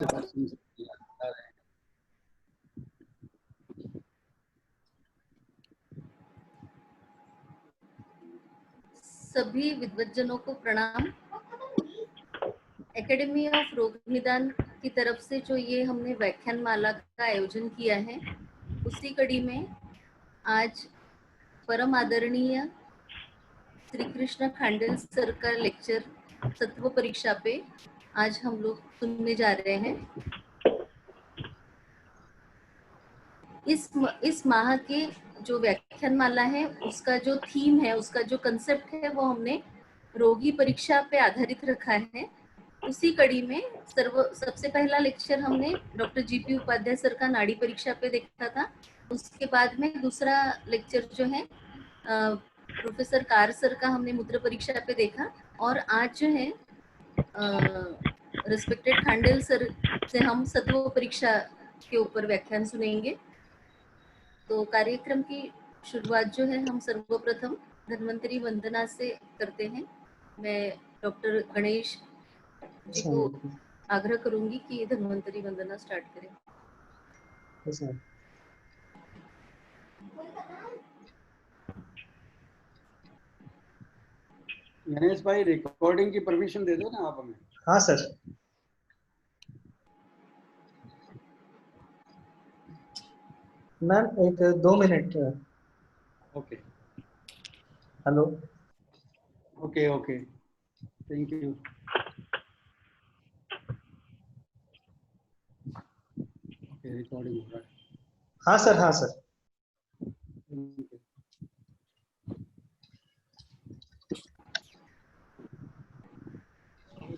सभी विद्वज्जनों को प्रणाम। एकेडमी ऑफ रोग निदान की तरफ से जो ये हमने व्याख्यान माला का आयोजन किया है, उसी कड़ी में आज परम आदरणीय श्री कृष्ण खांडेल सर का लेक्चर सत्व परीक्षा पे आज हम लोग सुनने जा रहे हैं। इस माह के जो व्याख्यान माला है, उसका जो थीम है, उसका जो कंसेप्ट है, वो हमने रोगी परीक्षा पे आधारित रखा है। उसी कड़ी में सबसे पहला लेक्चर हमने डॉक्टर जीपी उपाध्याय सर का नाड़ी परीक्षा पे देखा था। उसके बाद में दूसरा लेक्चर जो है प्रोफेसर कार सर का हमने मूत्र परीक्षा पे देखा, और आज जो है रिस्पेक्टेड खांडेल सर से हम सत्व परीक्षा के ऊपर व्याख्यान सुनेंगे। तो कार्यक्रम की शुरुआत जो है हम सर्वप्रथम धन्वंतरी वंदना से करते हैं। मैं डॉक्टर गणेश जी को आग्रह करूंगी कि धन्वंतरी वंदना स्टार्ट करें। गणेश भाई, रिकॉर्डिंग की परमिशन दे दो ना आप हमें। हाँ सर। मैम एक 2 minute. Okay. Hello. Okay okay, thank you. Okay, recording हो रहा है। हाँ सर, हाँ सर।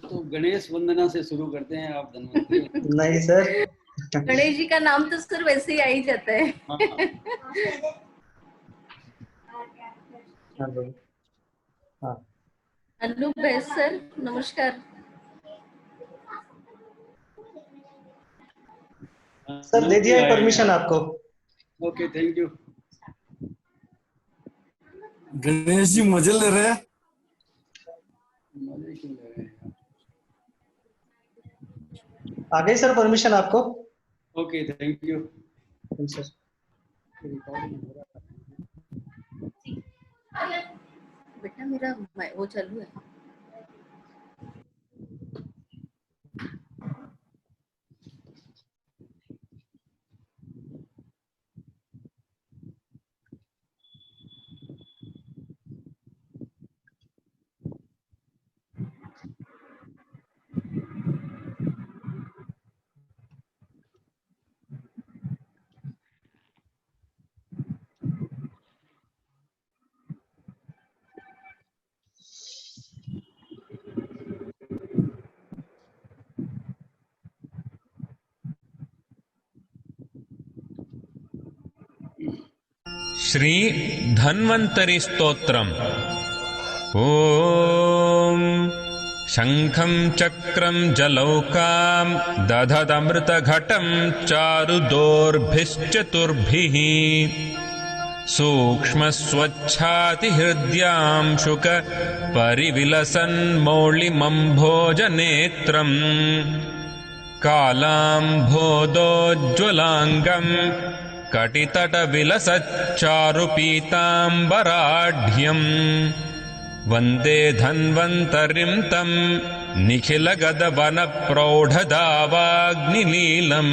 तो गणेश वंदना से शुरू करते हैं, आप धन्वंतरी। नहीं सर, गणेश जी का नाम तो सर वैसे ही आ ही जाता है। हेलो। हाँ अनूप भैस सर, नमस्कार। सर, दे दिया है परमिशन आपको। Okay, thank you. Ganesh ji मजे ले रहे हैं। मजे क्यों ले रहे हैं? आ गई सर परमिशन आपको। Okay, thank you. सर बेटा मेरा वो चालू है। श्री धन्वंतरि स्तोत्रम्। ओम शंखं चक्रं जलौकां दधदमृतघटं चारुदोर्भिश्चतुर्भिः सूक्ष्मस्वच्छातिहृद्यां शुक परिविलसन्मौलिमम्भोजनेत्रम् कालाम्भोदोज्ज्वलाङ्गम् कटितटविलसच्चारुपीताम्बराढ्यम् वन्दे धन्वन्तरिं तं निखिलगदवनप्रौढदावाग्निलीलम्।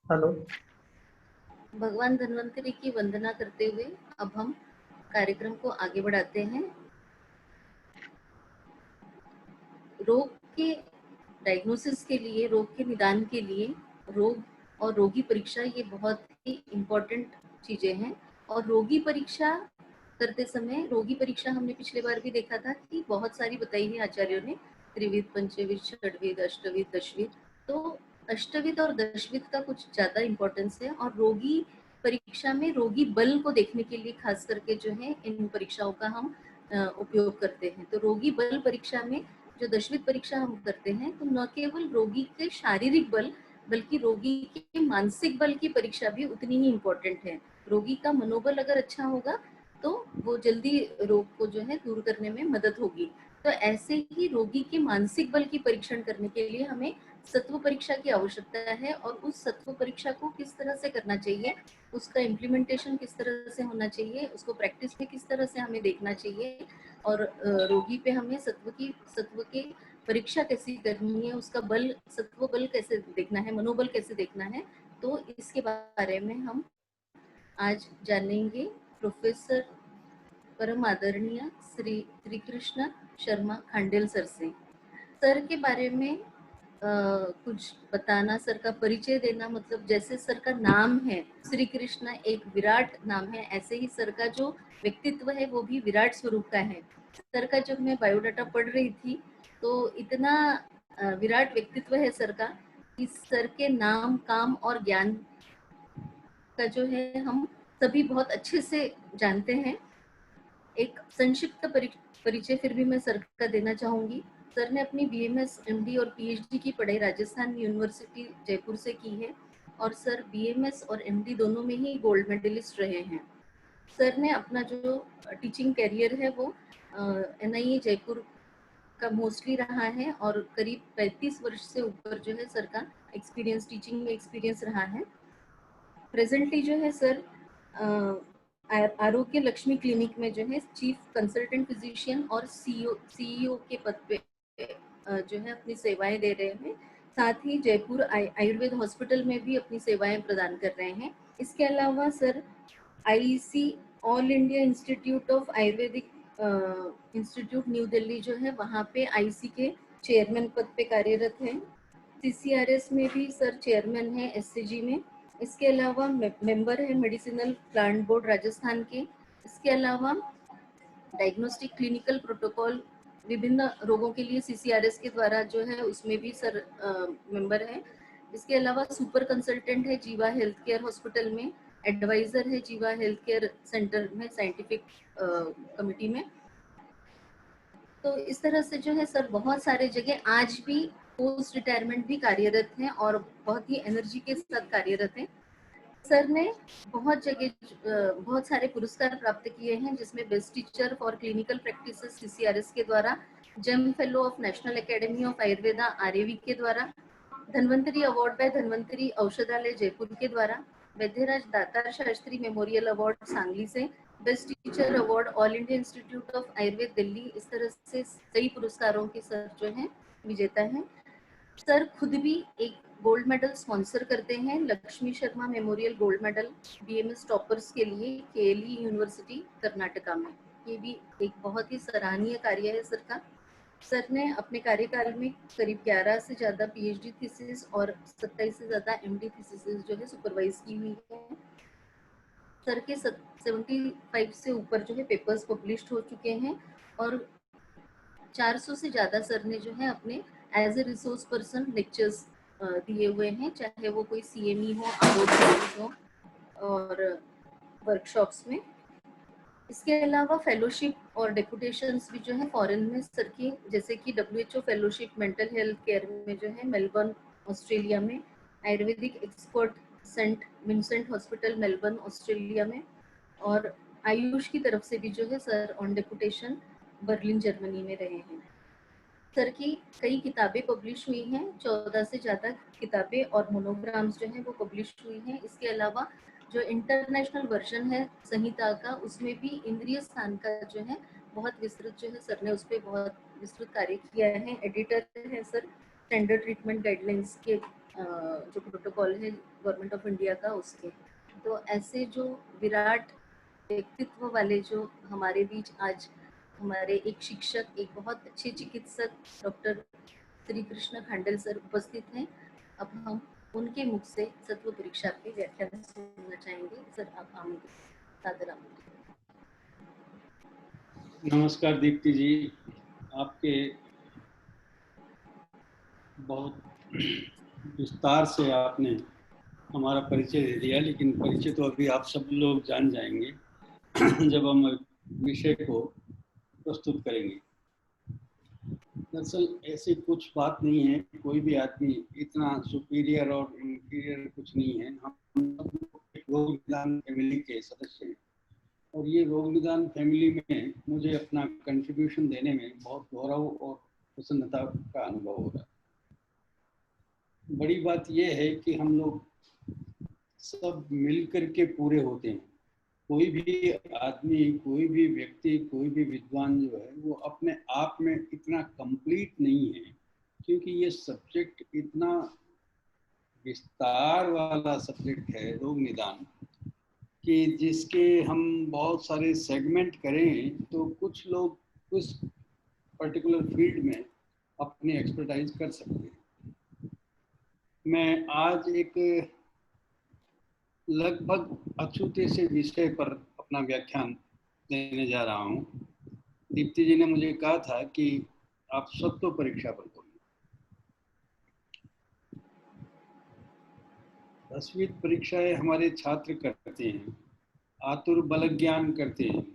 हेलो। भगवान धन्वंतरी की वंदना करते हुए अब हम कार्यक्रम को आगे बढ़ाते हैं। रोग के डायग्नोसिस के लिए, रोग के निदान के लिए रोग और रोगी परीक्षा ये बहुत ही इम्पोर्टेंट चीजें हैं। और रोगी परीक्षा करते समय, रोगी परीक्षा हमने पिछले बार भी देखा था कि बहुत सारी बताई है आचार्यों ने, त्रिविध, पंचविध, षड्विध, अष्टविध, दशविध। तो अष्टविध और दशविध का कुछ ज्यादा इम्पोर्टेंस है। और रोगी परीक्षा में रोगी बल को देखने के लिए खास करके जो है इन परीक्षाओं का हम उपयोग करते हैं। तो रोगी बल परीक्षा में जो दशविध परीक्षा हम करते हैं, तो न केवल रोगी के शारीरिक बल बल्कि रोगी के मानसिक बल की परीक्षा भी उतनी ही इम्पोर्टेंट है। रोगी का मनोबल अगर अच्छा होगा तो वो जल्दी रोग को जो है दूर करने में मदद होगी। तो ऐसे ही रोगी के मानसिक बल की परीक्षण करने के लिए हमें सत्व परीक्षा की आवश्यकता है। और उस सत्व परीक्षा को किस तरह से करना चाहिए, उसका इम्प्लीमेंटेशन किस तरह से होना चाहिए, उसको प्रैक्टिस में किस तरह से हमें देखना चाहिए, और रोगी पे हमें सत्व की परीक्षा कैसी करनी है, उसका बल, सत्व बल कैसे देखना है, मनोबल कैसे देखना है, तो इसके बारे में हम आज जानेंगे प्रोफेसर परम आदरणीय श्री कृष्ण शर्मा खांडेल सर से। सर के बारे में कुछ बताना, सर का परिचय देना, मतलब जैसे सर का नाम है श्री कृष्ण, एक विराट नाम है, ऐसे ही सर का जो व्यक्तित्व है वो भी विराट स्वरूप का है। सर का जब मैं बायोडाटा पढ़ रही थी तो इतना विराट व्यक्तित्व है सर का कि सर के नाम, काम और ज्ञान का जो है हम सभी बहुत अच्छे से जानते हैं। एक संक्षिप्त परिचय फिर भी मैं सर का देना चाहूंगी। सर ने अपनी बीएमएस, एमडी और पीएचडी की पढ़ाई राजस्थान यूनिवर्सिटी जयपुर से की है। और सर बीएमएस और एमडी दोनों में ही गोल्ड मेडलिस्ट रहे हैं। सर ने अपना जो टीचिंग कैरियर है वो एनआईए जयपुर का मोस्टली रहा है। और करीब 35 वर्ष से ऊपर जो है सर का एक्सपीरियंस, टीचिंग में एक्सपीरियंस रहा है। प्रेजेंटली जो है सर आरोग्य लक्ष्मी क्लिनिक में जो है चीफ कंसल्टेंट फिजिशियन और सीईओ के पद पे जो है अपनी सेवाएं दे रहे हैं। साथ ही जयपुर आयुर्वेद हॉस्पिटल में भी अपनी सेवाएं प्रदान कर रहे हैं। इसके अलावा sir IEC, all India institute of Ayurvedic institute new Delhi जो है, वहाँ पे आईसी के चेयरमैन पद पे कार्यरत हैं। सीसीआरएस में भी सर चेयरमैन है, एससीजी में। इसके अलावा मेंबर है मेडिसिनल प्लांट बोर्ड राजस्थान के। इसके अलावा डायग्नोस्टिक क्लिनिकल प्रोटोकॉल विभिन्न रोगों के लिए सीसीआरएस के द्वारा जो है उसमें भी सर मेंबर है। इसके अलावा सुपर कंसल्टेंट है जीवा हेल्थ केयर हॉस्पिटल में, एडवाइजर है जीवा हेल्थ केयर सेंटर में साइंटिफिक कमिटी में। तो इस तरह से जो है सर बहुत सारे जगह आज भी पोस्ट रिटायरमेंट भी कार्यरत हैं और बहुत ही एनर्जी के साथ कार्यरत हैं। सर ने बहुत जगह बहुत सारे पुरस्कार प्राप्त किए हैं, जिसमें best teacher for clinical practice CCRS के द्वारा, gem fellow of national academy of Ayurveda RAV के द्वारा, धन्वंतरी अवार्ड बाय धन्वंतरी औषधालय जयपुर के द्वारा, वैद्यराज दातार शास्त्री मेमोरियल अवार्ड सांगली से, best teacher award all India institute of Ayurveda Delhi, इस तरह से कई पुरस्कारों के सर जो है विजेता हैं। सर खुद भी एक गोल्ड मेडल स्पॉन्सर करते हैं, Lakshmi Sharma memorial gold medal BMS toppers के लिए केएलई यूनिवर्सिटी कर्नाटका में। ये भी एक बहुत ही सराहनीय कार्य है सर का। सर ने अपने कार्यकाल में करीब 11 से ज्यादा पीएचडी थीसिस और 27 से ज्यादा एमडी थीसिस जो है सुपरवाइज की हुई है। सर के 75 से ऊपर जो है पेपर्स पब्लिश्ड हो चुके हैं और 400 से ज्यादा सर ने जो है अपने as a resource person lectures दिए हुए हैं, चाहे वो कोई सीएमई हो, आरोग्य हो और वर्कशॉप्स में। इसके अलावा फेलोशिप और डेपुटेशंस भी जो है फॉरेन में सर की, जैसे कि WHO fellowship mental health care में जो है मेलबर्न ऑस्ट्रेलिया में, Ayurvedic expert saint Vincent hospital Melbourne Australia में, और आयुष की तरफ से भी जो है sir on deputation Berlin Germany में रहे हैं। सर की कई किताबें पब्लिश हुई हैं, 14 से ज़्यादा किताबें और मोनोग्राम्स जो हैं वो पब्लिश हुई हैं। इसके अलावा जो इंटरनेशनल वर्जन है संहिता का, उसमें भी इंद्रिय स्थान का जो है बहुत विस्तृत जो है सर ने उस पर बहुत विस्तृत कार्य किया है। एडिटर है सर स्टैंडर्ड ट्रीटमेंट गाइडलाइंस के जो प्रोटोकॉल है गवर्नमेंट ऑफ इंडिया का उसके। तो ऐसे जो विराट व्यक्तित्व वाले जो हमारे बीच आज हमारे एक शिक्षक, एक बहुत अच्छे चिकित्सक डॉक्टर श्री कृष्ण खांडल सर उपस्थित हैं। अब हम उनके मुख से सत्व परीक्षा पे व्याख्यान सुनना चाहेंगे। सर आप आमंत्रित, सादर आमंत्रित। नमस्कार दीप्ति जी, आपके बहुत विस्तार से आपने हमारा परिचय दे दिया, लेकिन परिचय तो अभी आप सब लोग जान जाएंगे जब हम विषय को प्रस्तुत करेंगे। दरअसल ऐसी कुछ बात नहीं है, कोई भी आदमी इतना सुपीरियर और इंफीरियर कुछ नहीं है। हम सब एक रोग निदान फैमिली के सदस्य हैं और ये रोग निदान फैमिली में मुझे अपना कंट्रीब्यूशन देने में बहुत गौरव और प्रसन्नता का अनुभव हो रहा है। बड़ी बात यह है कि हम लोग सब मिलकर के पूरे होते हैं। कोई भी आदमी, कोई भी व्यक्ति, कोई भी विद्वान जो है वो अपने आप में इतना कंप्लीट नहीं है, क्योंकि ये सब्जेक्ट इतना विस्तार वाला सब्जेक्ट है रोग निदान, कि जिसके हम बहुत सारे सेगमेंट करें तो कुछ लोग उस पर्टिकुलर फील्ड में अपनी एक्सपर्टाइज कर सकते हैं। मैं आज एक लगभग अछूते से विषय पर अपना व्याख्यान देने जा रहा हूँ। दीप्ति जी ने मुझे कहा था कि आप सत्व परीक्षा पर बोलिए। 10वीं परीक्षाएं हमारे छात्र करते हैं, आतुर बल ज्ञान करते हैं,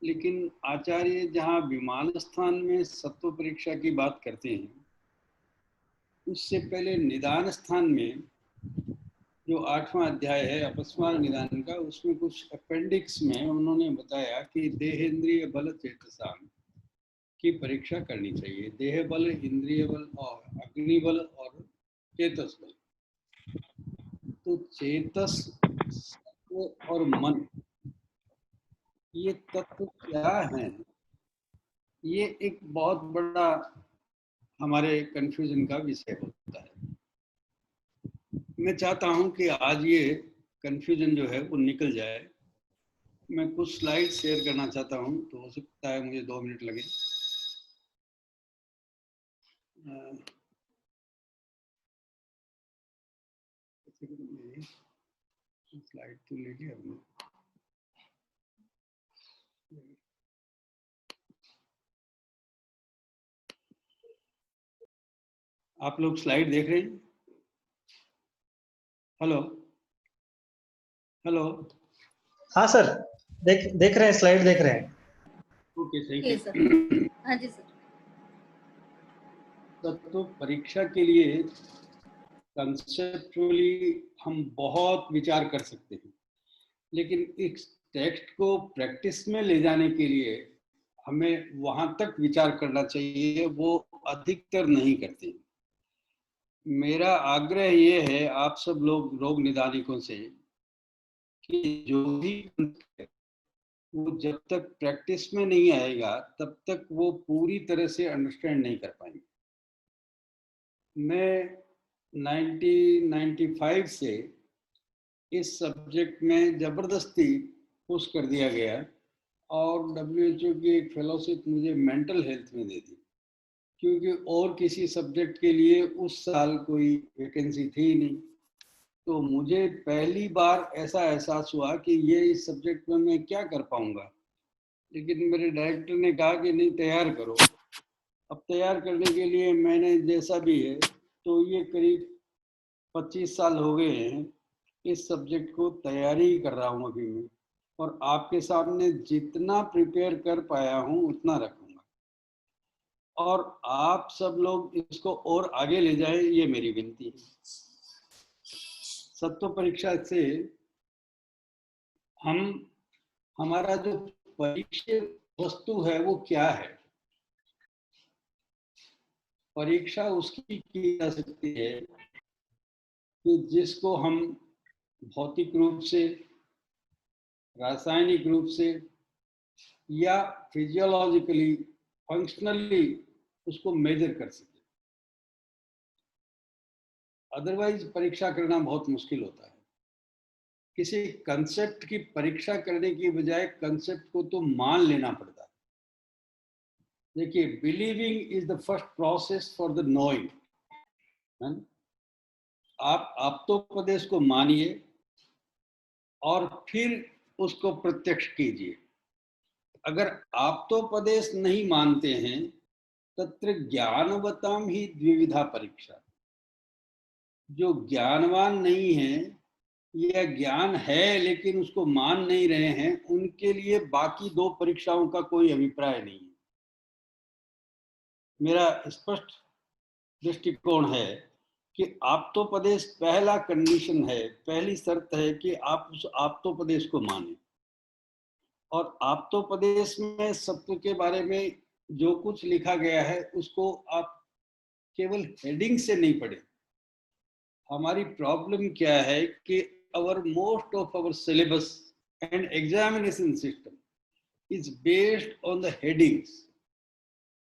लेकिन आचार्य जहाँ विमान स्थान में सत्व परीक्षा की बात करते हैं, उससे पहले निदान स्थान में जो 8वां अध्याय है अपस्मार निदान का, उसमें कुछ अपेंडिक्स में उन्होंने बताया कि देहेंद्रिय बल चेतसाम की परीक्षा करनी चाहिए। देह बल, इंद्रिय बल और अग्नि बल और चेतस बल। तो चेतस और मन, ये तत्व क्या है, ये एक बहुत बड़ा हमारे कंफ्यूजन का विषय होता है। मैं चाहता हूं कि आज ये कंफ्यूजन जो है वो निकल जाए। मैं कुछ स्लाइड शेयर करना चाहता हूं, तो हो सकता है मुझे 2 मिनट लगे। स्लाइड तो ले लिया हमने। आप लोग स्लाइड देख रहे हैं? Hello hello. हाँ सर, देख रहे हैं, स्लाइड देख रहे हैं। ओके, सही ओके है सर। हाँ जी सर। तो परीक्षा के लिए कंसेप्चुअली हम बहुत विचार कर सकते हैं, लेकिन इस टेक्स्ट को प्रैक्टिस में ले जाने के लिए हमें वहां तक विचार करना चाहिए, वो अधिकतर नहीं करते। मेरा आग्रह ये है आप सब लोग रोग निदानिकों से कि जो भी वो जब तक प्रैक्टिस में नहीं आएगा तब तक वो पूरी तरह से अंडरस्टैंड नहीं कर पाएंगे। मैं 1995 से इस सब्जेक्ट में जबरदस्ती पुश कर दिया गया और WHO की एक फेलोशिप मुझे मेंटल हेल्थ में दे दी, क्योंकि और किसी सब्जेक्ट के लिए उस साल कोई वैकेंसी थी नहीं। तो मुझे पहली बार ऐसा एहसास हुआ कि ये इस सब्जेक्ट में मैं क्या कर पाऊंगा, लेकिन मेरे डायरेक्टर ने कहा कि नहीं, तैयार करो। अब तैयार करने के लिए मैंने जैसा भी है, तो ये करीब 25 साल हो गए हैं इस सब्जेक्ट को तैयारी कर रहा हूँ अभी मैं, और आपके सामने जितना प्रिपेयर कर पाया हूँ उतना रखूंगा, और आप सब लोग इसको और आगे ले जाएं, ये मेरी विनती है। सत्व परीक्षा से हमारा जो परीक्षा वस्तु है वो क्या है? परीक्षा उसकी की जा सकती है कि जिसको हम भौतिक रूप से, रासायनिक रूप से या फिजियोलॉजिकली, फंक्शनली उसको मेजर कर सके। अदरवाइज परीक्षा करना बहुत मुश्किल होता है। किसी कंसेप्ट की परीक्षा करने की बजाय कंसेप्ट को तो मान लेना पड़ता है। देखिए, believing is the first process for the knowing. आप आप्तोपदेश को मानिए और फिर उसको प्रत्यक्ष कीजिए। अगर आप्तोपदेश नहीं मानते हैं तत्र ज्ञानवताम ही द्विविधा परीक्षा। जो ज्ञानवान नहीं है या ज्ञान है लेकिन उसको मान नहीं रहे हैं, उनके लिए बाकी दो परीक्षाओं का कोई अभिप्राय नहीं है। मेरा स्पष्ट दृष्टिकोण है कि आप्तोपदेश पहला कंडीशन है, पहली शर्त है कि आप उस आप्तोपदेश को माने। और आप्तोपदेश में सत्व के बारे में जो कुछ लिखा गया है उसको आप केवल हेडिंग से नहीं पढ़े। हमारी प्रॉब्लम क्या है कि our most of our syllabus and examination system is based on the headings.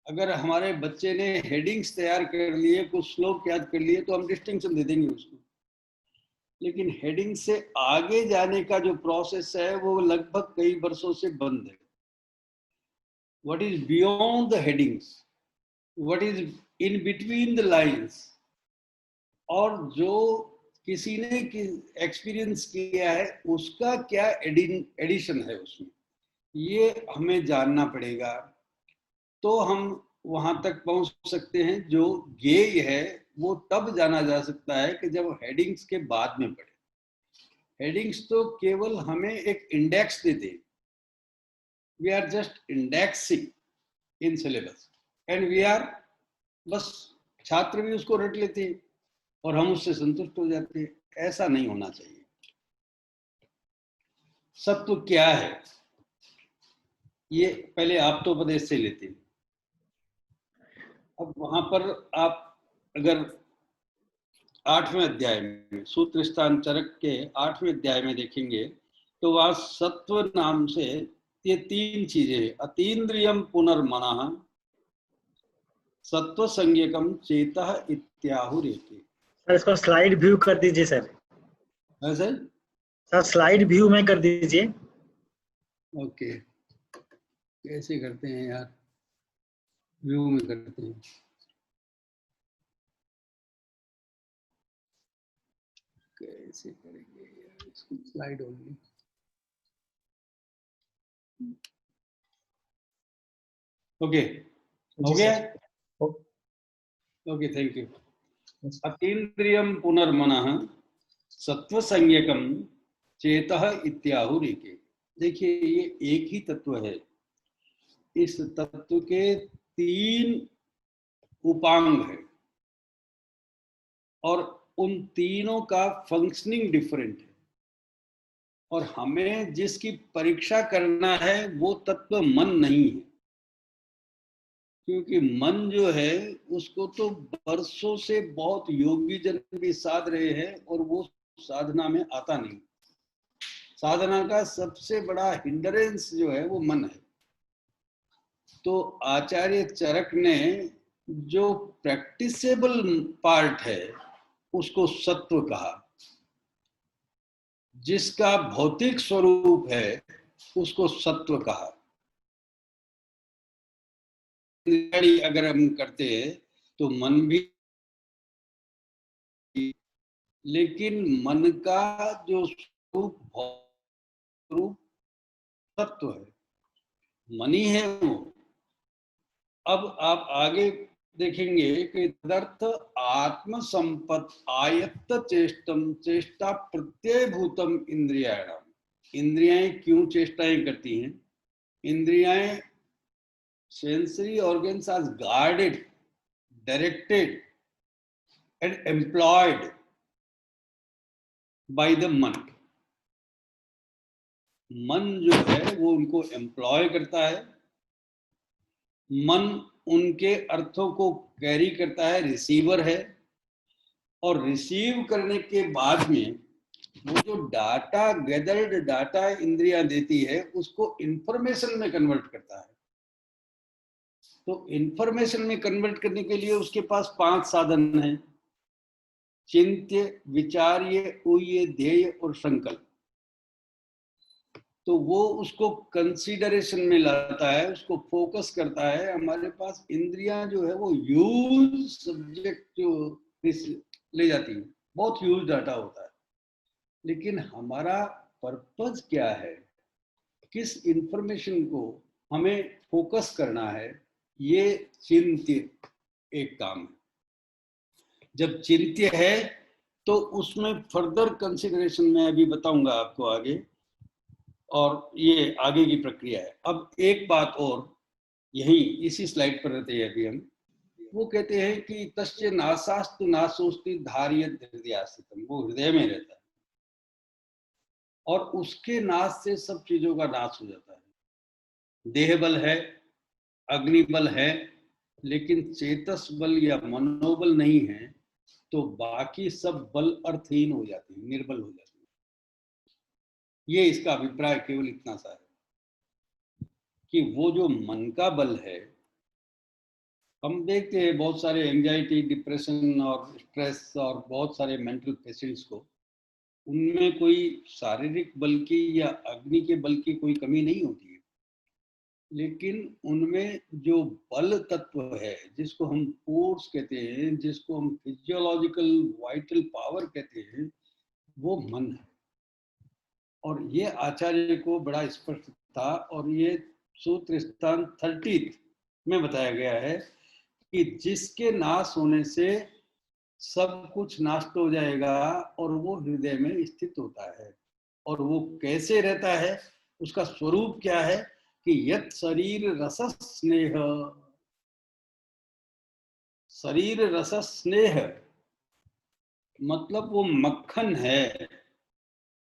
अगर हमारे बच्चे ने हेडिंग्स तैयार कर लिए, कुछ श्लोक याद कर लिए, तो हम डिस्टिंक्शन दे देंगे उसको। लेकिन हेडिंग से आगे जाने का जो प्रोसेस है वो लगभग कई वर्षों से बंद है। What is beyond the headings, what is in between the lines, और जो किसी ने एक्सपीरियंस किया है उसका क्या एडिशन है उसमें, ये हमें जानना पड़ेगा। तो हम वहां तक पहुंच सकते हैं। जो ज्ञेय है वो तब जाना जा सकता है कि जब हेडिंग्स के बाद में पढ़े। हेडिंग्स तो केवल हमें एक इंडेक्स देते हैं। We are just indexing in syllabus and we are, बस छात्र भी उसको रट लेते हैं और हम उससे संतुष्ट हो जाते हैं। ऐसा नहीं होना चाहिए। सत्व क्या है ये पहले आप्तोपदेश से लेते हैं। अब वहां पर आप अगर 8वें अध्याय में, सूत्र स्थान चरक के 8वें अध्याय में देखेंगे तो वहां सत्व नाम से ये 3 चीजें हैं। अतीन्द्रियम पुनर्मनः, सत्व संज्ञकम चेतः इत्याहुरेति। सर इसको स्लाइड व्यू कर दीजिए सर। सर स्लाइड व्यू में कर दीजिए। ओके, कैसे करते हैं यार? व्यू में करते हैं। कैसे करेंगे यार इसको? स्लाइड होगी। ओके, हो गया? Okay, thank you. अतीन्द्रियम पुनर्मनः सत्व संज्ञकम चेतः इत्याहुरेति। देखिए, ये एक ही तत्व है। इस तत्व के 3 उपांग है और उन तीनों का फंक्शनिंग डिफरेंट है। और हमें जिसकी परीक्षा करना है वो तत्व मन नहीं है, क्योंकि मन जो है उसको तो वर्षों से बहुत योगी जन भी साध रहे हैं और वो साधना में आता नहीं। साधना का सबसे बड़ा हिंडरेंस जो है वो मन है। तो आचार्य चरक ने जो प्रैक्टिसेबल पार्ट है उसको सत्व कहा, जिसका भौतिक स्वरूप है उसको सत्व कहा। अगर हम करते हैं तो मन भी, लेकिन मन का जो स्वरूप तत्व है, मनी है वो। अब आप आगे देखेंगे कि तदर्थ आत्म संपत आयत्त चेष्टम चेष्टा प्रत्ययभूतम इंद्रियाणाम। इंद्रियाएं क्यों चेष्टाएं करती हैं? इंद्रियाएं sensory organs are guarded, directed and employed by the मन। मन जो है वो उनको एम्प्लॉय करता है। मन उनके अर्थों को कैरी करता है, रिसीवर है। और रिसीव करने के बाद में वो जो डाटा, गैदर्ड डाटा इंद्रियां देती है उसको इंफॉर्मेशन में कन्वर्ट करता है। तो इंफॉर्मेशन में कन्वर्ट करने के लिए उसके पास 5 साधन हैं। चिंत्य, विचार्य, ऊह्य, ध्येय और संकल्प। तो वो उसको कंसीडरेशन में लाता है, उसको फोकस करता है। हमारे पास इंद्रियां जो है वो ह्यूज सब्जेक्ट जो ले जाती है, बहुत ह्यूज डाटा होता है, लेकिन हमारा पर्पज क्या है, किस इंफॉर्मेशन को हमें फोकस करना है, ये चिंत्य एक काम है। जब चिंत्य है तो उसमें फर्दर कंसीडरेशन मैं अभी बताऊंगा आपको आगे, और ये आगे की प्रक्रिया है। अब एक बात और, यही इसी स्लाइड पर रहते हैं अभी हम, वो कहते हैं कि तस्य नासास्तु नासोस्ति धार्यत हृदयास्थितम, वो हृदय में रहता है और उसके नाश से सब चीजों का नाश हो जाता है। देह बल है, अग्नि बल है, लेकिन चेतस बल या मनोबल नहीं है, तो बाकी सब बल अर्थहीन हो जाते हैं, निर्बल हो जाते हैं। ये इसका अभिप्राय केवल इतना सा है कि वो जो मन का बल है, हम देखते हैं बहुत सारे एंजाइटी, डिप्रेशन और स्ट्रेस और बहुत सारे मेंटल पेशेंट्स को, उनमें कोई शारीरिक बल की या अग्नि के बल की कोई कमी नहीं होती है, लेकिन उनमें जो बल तत्व है, जिसको हम फोर्स कहते हैं, जिसको हम फिजियोलॉजिकल वाइटल पावर कहते हैं, वो मन है। और ये आचार्य को बड़ा स्पष्ट था, और ये सूत्र स्थान 30 में बताया गया है कि जिसके नाश होने से सब कुछ नष्ट हो जाएगा और वो हृदय में स्थित होता है। और वो कैसे रहता है, उसका स्वरूप क्या है कि यत् शरीर रस स्नेह, शरीर रस स्नेह मतलब वो मक्खन है।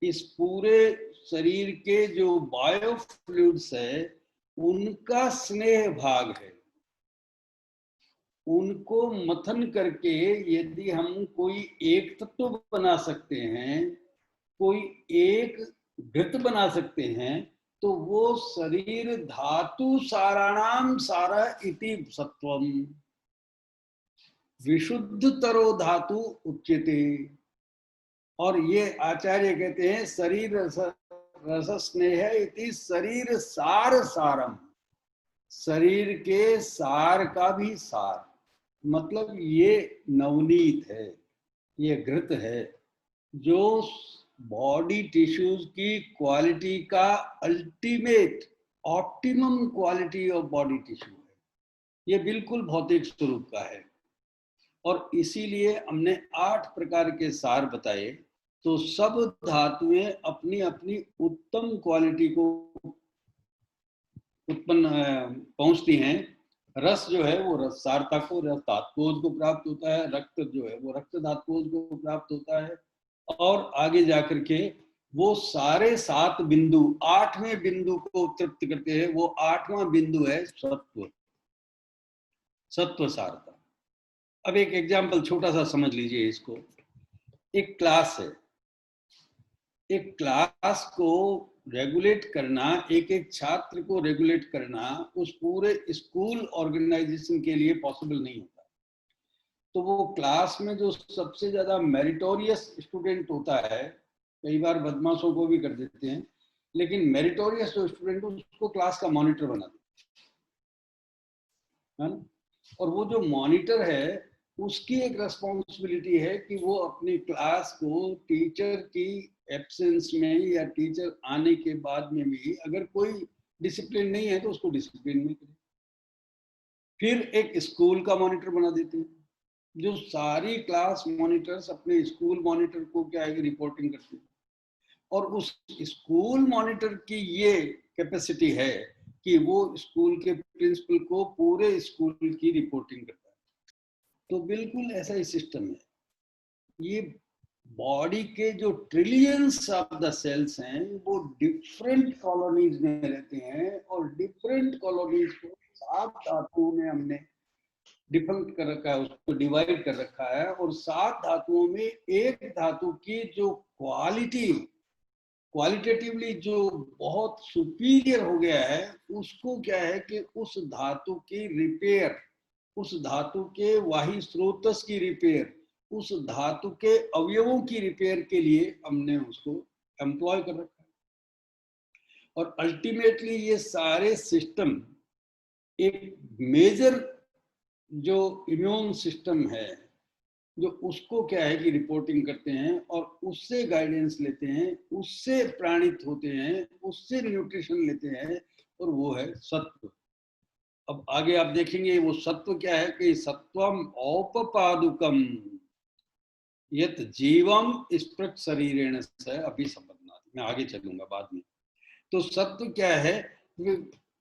इस पूरे शरीर के जो बायो फ्लूइड्स है, उनका स्नेह भाग है। उनको मथन करके यदि हम कोई एक तत्व बना सकते हैं, कोई एक घृत बना सकते हैं, तो वो शरीर धातु साराणाम सारा इति सत्वम विशुद्धतरो धातु उच्यते। और ये आचार्य कहते हैं शरीर रस स्नेह इति शरीर सार सारम, शरीर के सार का भी सार, मतलब ये नवनीत है, ये घृत है, जो बॉडी टिश्यूज की क्वालिटी का ultimate optimum quality of body tissue है। ये बिल्कुल भौतिक स्वरूप का है। और इसीलिए हमने 8 प्रकार के सार बताए। तो सब धातुएं अपनी अपनी उत्तम क्वालिटी को उत्पन्न पहुंचती हैं। रस जो है वो रस सारता को, रस धात्वोज को प्राप्त होता है। रक्त जो है वो रक्त धात्वोज को प्राप्त होता है। और आगे जाकर के वो सारे 7 बिंदु 8वें बिंदु को तृप्त करते हैं। वो 8वां बिंदु है सत्व, सत्व सारता। अब एक एग्जाम्पल छोटा सा समझ लीजिए इसको। एक क्लास है, एक क्लास को रेगुलेट करना, एक एक छात्र को रेगुलेट करना उस पूरे स्कूल ऑर्गेनाइजेशन के लिए पॉसिबल नहीं होता। तो वो क्लास में जो सबसे ज्यादा मेरिटोरियस स्टूडेंट होता है, कई बार बदमाशों को भी कर देते हैं, लेकिन मेरिटोरियस जो स्टूडेंट उसको क्लास का मॉनिटर बना देते हैं। और वो जो मॉनिटर है उसकी एक रेस्पॉन्सिबिलिटी है कि वो अपनी क्लास को टीचर की एब्सेंस में या टीचर आने के बाद में भी अगर कोई डिसिप्लिन नहीं है तो उसको डिसिप्लिन में करे। फिर एक स्कूल का मॉनिटर बना देते हैं, जो सारी क्लास मॉनिटर्स अपने स्कूल मॉनिटर को क्या है रिपोर्टिंग करते हैं। और उस स्कूल मॉनिटर की ये कैपेसिटी है कि वो स्कूल के प्रिंसिपल को पूरे स्कूल की रिपोर्टिंग करता है। तो बिल्कुल ऐसा ही सिस्टम है। ये बॉडी के जो ट्रिलियंस ऑफ द सेल्स हैं वो डिफरेंट कॉलोनीज में रहते हैं, और डिफरेंट कॉलोनीज को 7 धातुओं में हमने डिफरेंट कर रखा है, उसको डिवाइड कर रखा है। और 7 धातुओं में एक धातु की जो क्वालिटेटिवली जो बहुत सुपीरियर हो गया है, उसको क्या है कि उस धातु की रिपेयर, उस धातु के वाही स्रोतस की रिपेयर, उस धातु के अवयवों की रिपेयर के लिए हमने उसको एम्प्लॉय कर रखा है। और अल्टीमेटली ये सारे सिस्टम एक मेजर जो इम्यून सिस्टम है, जो उसको क्या है कि रिपोर्टिंग करते हैं और उससे गाइडेंस लेते हैं, उससे प्राणित होते हैं, उससे न्यूट्रिशन लेते हैं, और वो है सत्व। अब आगे आप देखेंगे वो सत्व क्या है कि सत्वम औपपादुकम यत जीवम स्पृक् शरीरेण से अभी संबंधात्। मैं आगे चलूंगा बाद में। तो सत्व क्या है?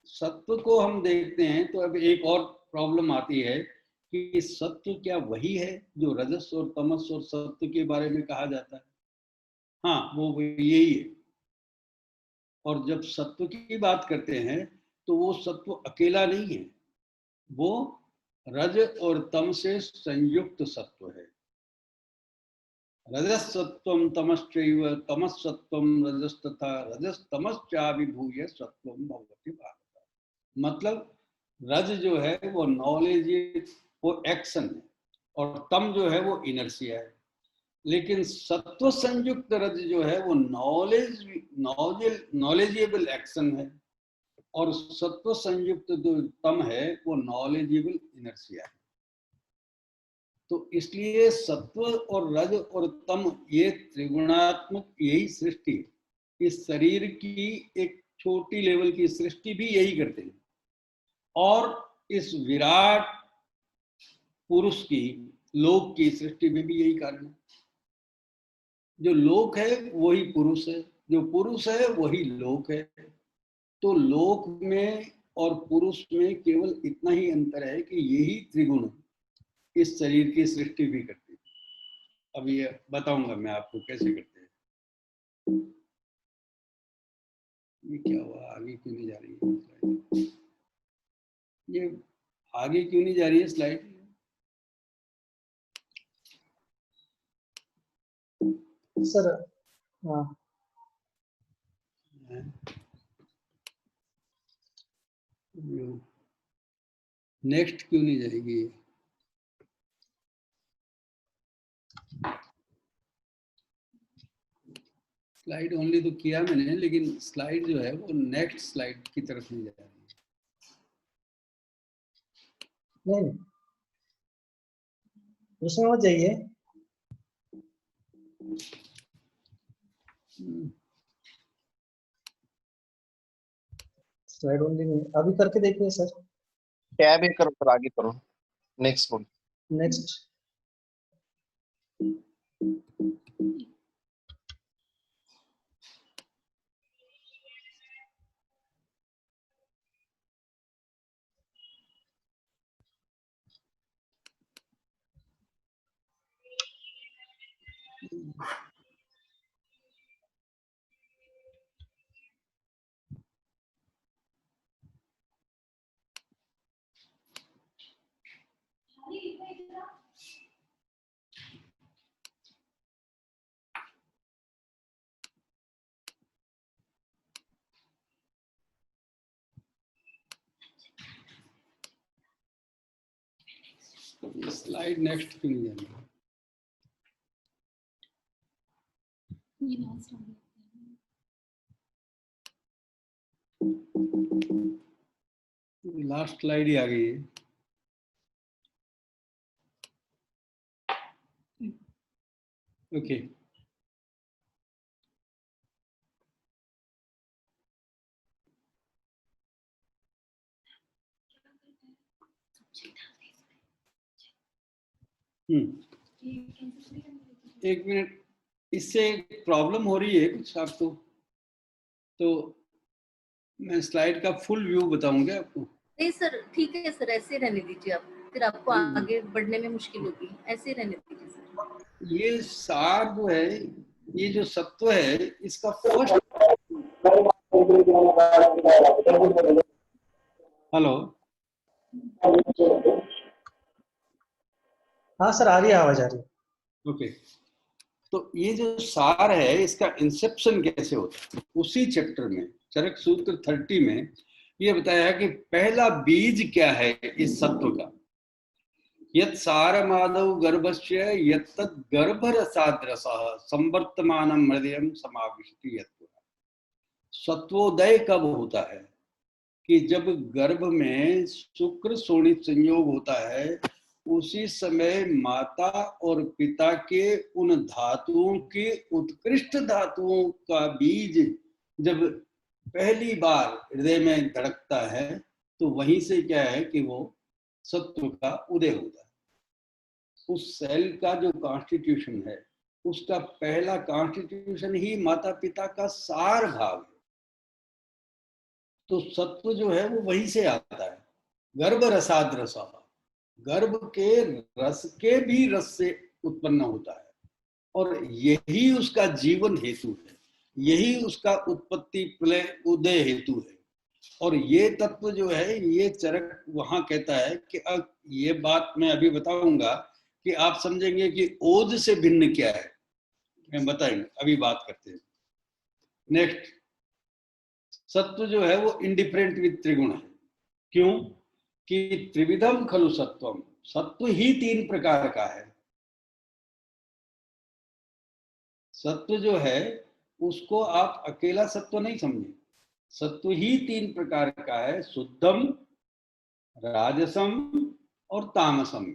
सत्व को हम देखते हैं तो अब एक और प्रॉब्लम आती है कि सत्व क्या वही है जो रजस और तमस और सत्व के बारे में कहा जाता है? हाँ, वो यही है। और जब सत्व की बात करते हैं तो वो सत्व अकेला नहीं है, वो रज और तम से संयुक्त सत्व है। रजसत्वम तमश्चैव तमसत्वम रजस्तथा रजस्तमश्चाभिभूय सत्वम भवति भारत। मतलब रज जो है वो नॉलेज, वो एक्शन है, और तम जो है वो इनर्शिया है। लेकिन सत्व संयुक्त रज जो है वो नॉलेजेबल एक्शन है, और सत्व संयुक्त जो तम है वो नॉलेजेबल इनर्शिया है। तो इसलिए सत्व और रज और तम ये त्रिगुणात्मक यही सृष्टि, इस शरीर की एक छोटी लेवल की सृष्टि भी यही करते हैं, और इस विराट पुरुष की लोक की सृष्टि में भी यही कारण है। जो लोक है वही पुरुष है, जो पुरुष है वही लोक है। तो लोक में और पुरुष में केवल इतना ही अंतर है कि यही त्रिगुण इस शरीर की सृष्टि भी करते हैं। अब ये बताऊंगा मैं आपको कैसे करते हैं। ये क्या हुआ, आगे क्यों नहीं जा रही है स्लाइड? ये आगे क्यों नहीं जा रही है स्लाइड? सर हाँ, नेक्स्ट क्यों नहीं जाएगी? स्लाइड ओनली तो किया मैंने, लेकिन स्लाइड जो है वो नेक्स्ट स्लाइड की तरफ नहीं जा रही है। नहीं उसमें मत जाइए। स्लाइड ओनली नहीं, अभी करके देखिए सर। टैब एक करो सर, आगे करो, नेक्स्ट बोल। नेक्स्ट स्लाइड नेक्स्ट क्यों नहीं जा रही है? लास्ट स्लाइड ही आ गई है। ओके, एक मिनट, इससे प्रॉब्लम हो रही है कुछ आपको? तो मैं स्लाइड का फुल व्यू बताऊंगा आपको। नहीं सर, ठीक है सर, ऐसे रहने दीजिए आप, फिर आपको आगे बढ़ने में मुश्किल होगी। ऐसे रहने दीजिए सर। ये सार जो है, ये जो सत्व है, इसका फर्स्ट, हेलो, हाँ सर आ रही है, आवाज आ रही है। ओके। तो ये जो सार है इसका इंसेप्शन कैसे होता है, उसी चैप्टर में चरक सूत्र 30 में ये बताया है कि पहला बीज क्या है इस सत्व का। यत् सारमादौ गर्भस्य यत्तद् गर्भरसाद्रसः संवर्तमानं हृदयं समाविशति यत्। सत्वोदय कब होता है? कि जब गर्भ में शुक्र शोणित संयोग होता है, उसी समय माता और पिता के उन धातुओं के उत्कृष्ट धातुओं का बीज जब पहली बार हृदय में धड़कता है, तो वहीं से क्या है कि वो सत्व का उदय होता है। उस सेल का जो कॉन्स्टिट्यूशन है, उसका पहला कॉन्स्टिट्यूशन ही माता पिता का सार भाव है। तो सत्व जो है वो वहीं से आता है। गर्भ रसाद रसा, गर्भ के रस के भी रस से उत्पन्न होता है, और यही उसका जीवन हेतु है, यही उसका उत्पत्ति प्रलय उदय हेतु है। और ये तत्व जो है, ये चरक वहां कहता है कि अब ये बात मैं अभी बताऊंगा कि आप समझेंगे कि ओज से भिन्न क्या है, मैं बताएंगे, अभी बात करते हैं। नेक्स्ट, सत्व जो है वो इंडिफरेंट विद त्रिगुण है। क्यों? कि त्रिविधम खलु सत्वम, सत्व ही 3 प्रकार का है। सत्व जो है उसको आप अकेला सत्व नहीं समझे, सत्व ही 3 प्रकार का है, शुद्धम, राजसम और तामसम।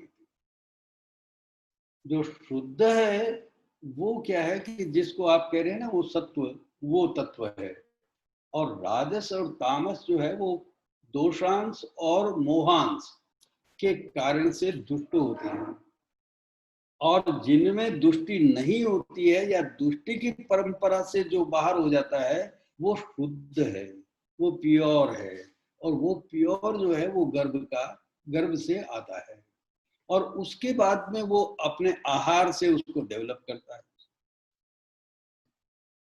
जो शुद्ध है वो क्या है कि जिसको आप कह रहे हैं ना वो सत्व, वो तत्व है। और राजस और तामस जो है वो दोषांश और मोहांश के कारण से दुष्ट होते हैं। और जिनमें दुष्टि नहीं होती है या दुष्टि की परंपरा से जो बाहर हो जाता है, वो शुद्ध है, वो प्योर है। और वो प्योर जो है वो गर्भ से आता है, और उसके बाद में वो अपने आहार से उसको डेवलप करता है।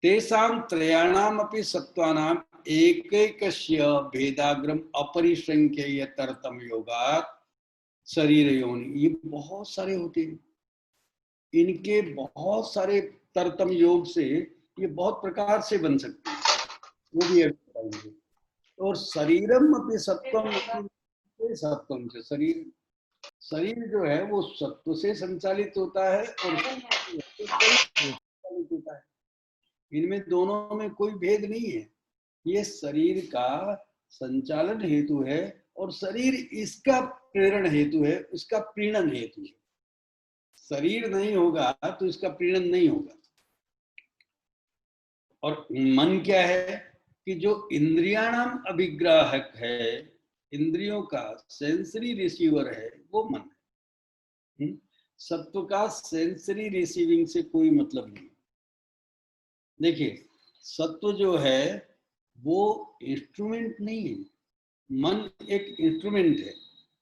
तेषां त्रयाणाम अपि सत्वानां एकैकस्य भेदाग्रम अपरिसंख्येय तरतम योगात् शरीर योनि। ये बहुत सारे होते हैं, इनके बहुत सारे तरतम योग से ये बहुत प्रकार से बन सकते हैं, वो भी अभी बताएंगे। और शरीरम अपि सत्वम, सत्वम से शरीर जो है वो सत्व से संचालित होता है और संचालित होता है। इनमें दोनों में कोई भेद नहीं है। ये शरीर का संचालन हेतु है और शरीर इसका प्रेरण हेतु है, इसका प्रीणन हेतु है। शरीर नहीं होगा तो इसका प्रीणन नहीं होगा। और मन क्या है कि जो इंद्रियाणाम अभिग्राहक है, इंद्रियों का सेंसरी रिसीवर है, वो मन है। सत्व का सेंसरी रिसीविंग से कोई मतलब नहीं। देखिए, सत्व जो है वो इंस्ट्रूमेंट नहीं है, मन एक इंस्ट्रूमेंट है।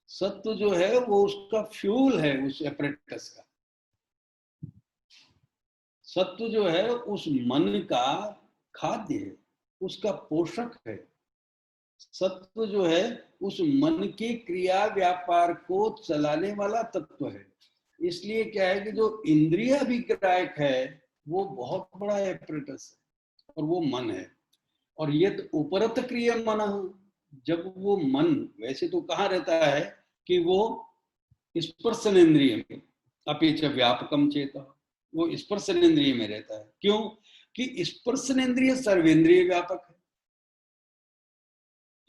सत्व जो है वो उसका फ्यूल है, उस एपरेटस का। सत्व जो है उस मन का खाद्य है, उसका पोषक है। सत्व जो है उस मन की क्रिया व्यापार को चलाने वाला तत्व है। इसलिए क्या है कि जो इंद्रिय अभिग्राहक है वो बहुत बड़ा एपरेटस है और वो मन है। और ये तो उपरत क्रिय मन, जब वो मन वैसे तो कहाँ रहता है कि वो स्पर्शनेन्द्रिय में, अपिच व्यापकम चेता, वो स्पर्शनेन्द्रिय में रहता है। क्यों? कि स्पर्शनेन्द्रिय सर्वेंद्रिय व्यापक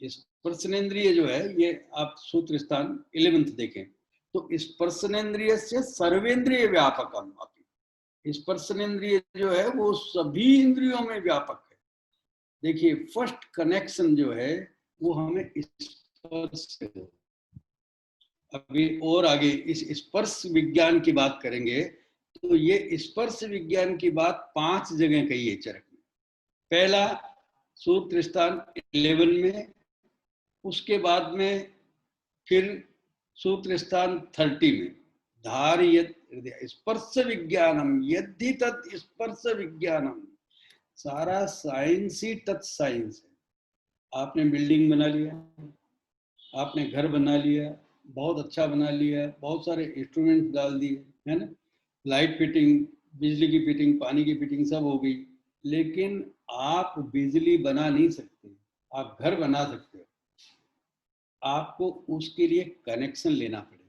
है। स्पर्शनेन्द्रिय जो है, ये आप सूत्र स्थान 11th देखें तो स्पर्शनेन्द्रिय से सर्वेंद्रिय व्यापकम, स्पर्शनेन्द्रिय जो है वो सभी इंद्रियों में व्यापक है। देखिए, फर्स्ट कनेक्शन जो है वो हमें स्पर्श से हो। अभी और आगे इस स्पर्श विज्ञान की बात करेंगे तो ये स्पर्श विज्ञान की बात 5 जगह कही है चरक में। पहला सूत्र स्थान 11 में, उसके बाद में फिर सूत्र स्थान 30 में, धारयत स्पर्श विज्ञानम यदि तत् स्पर्श विज्ञानम। सारा साइंस ही टच साइंस है। आपने बिल्डिंग बना लिया, आपने घर बना लिया, बहुत अच्छा बना लिया, बहुत सारे इंस्ट्रूमेंट डाल दिए, है ना, लाइट फिटिंग, बिजली की फिटिंग, पानी की फिटिंग सब हो गई, लेकिन आप बिजली बना नहीं सकते। आप घर बना सकते हो, आपको उसके लिए कनेक्शन लेना पड़ेगा।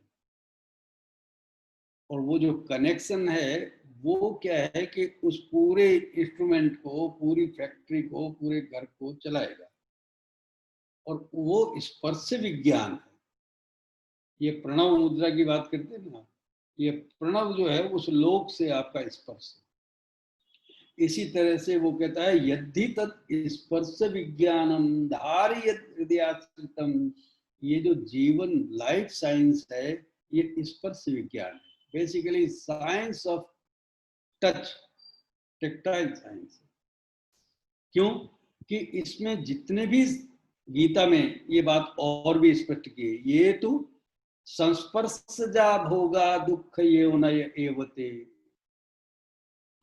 और वो जो कनेक्शन है वो क्या है कि उस पूरे इंस्ट्रूमेंट को, पूरी फैक्ट्री को, पूरे घर को चलाएगा। और वो स्पर्श विज्ञान है। ये प्रणव मुद्रा की बात करते हैं ना, ये प्रणव जो है उस लोक से आपका स्पर्श है। इसी तरह से वो कहता है यदि तत् स्पर्श विज्ञानम धारयत हृदयाश्रितम, ये जो जीवन लाइफ साइंस है ये स्पर्श विज्ञान है। Basically science of touch, tactile science. क्यों कि इसमें जितने भी गीता में ये बात और भी स्पष्ट की है, ये तो संस्पर्शजा भोगा दुख ये नय एवते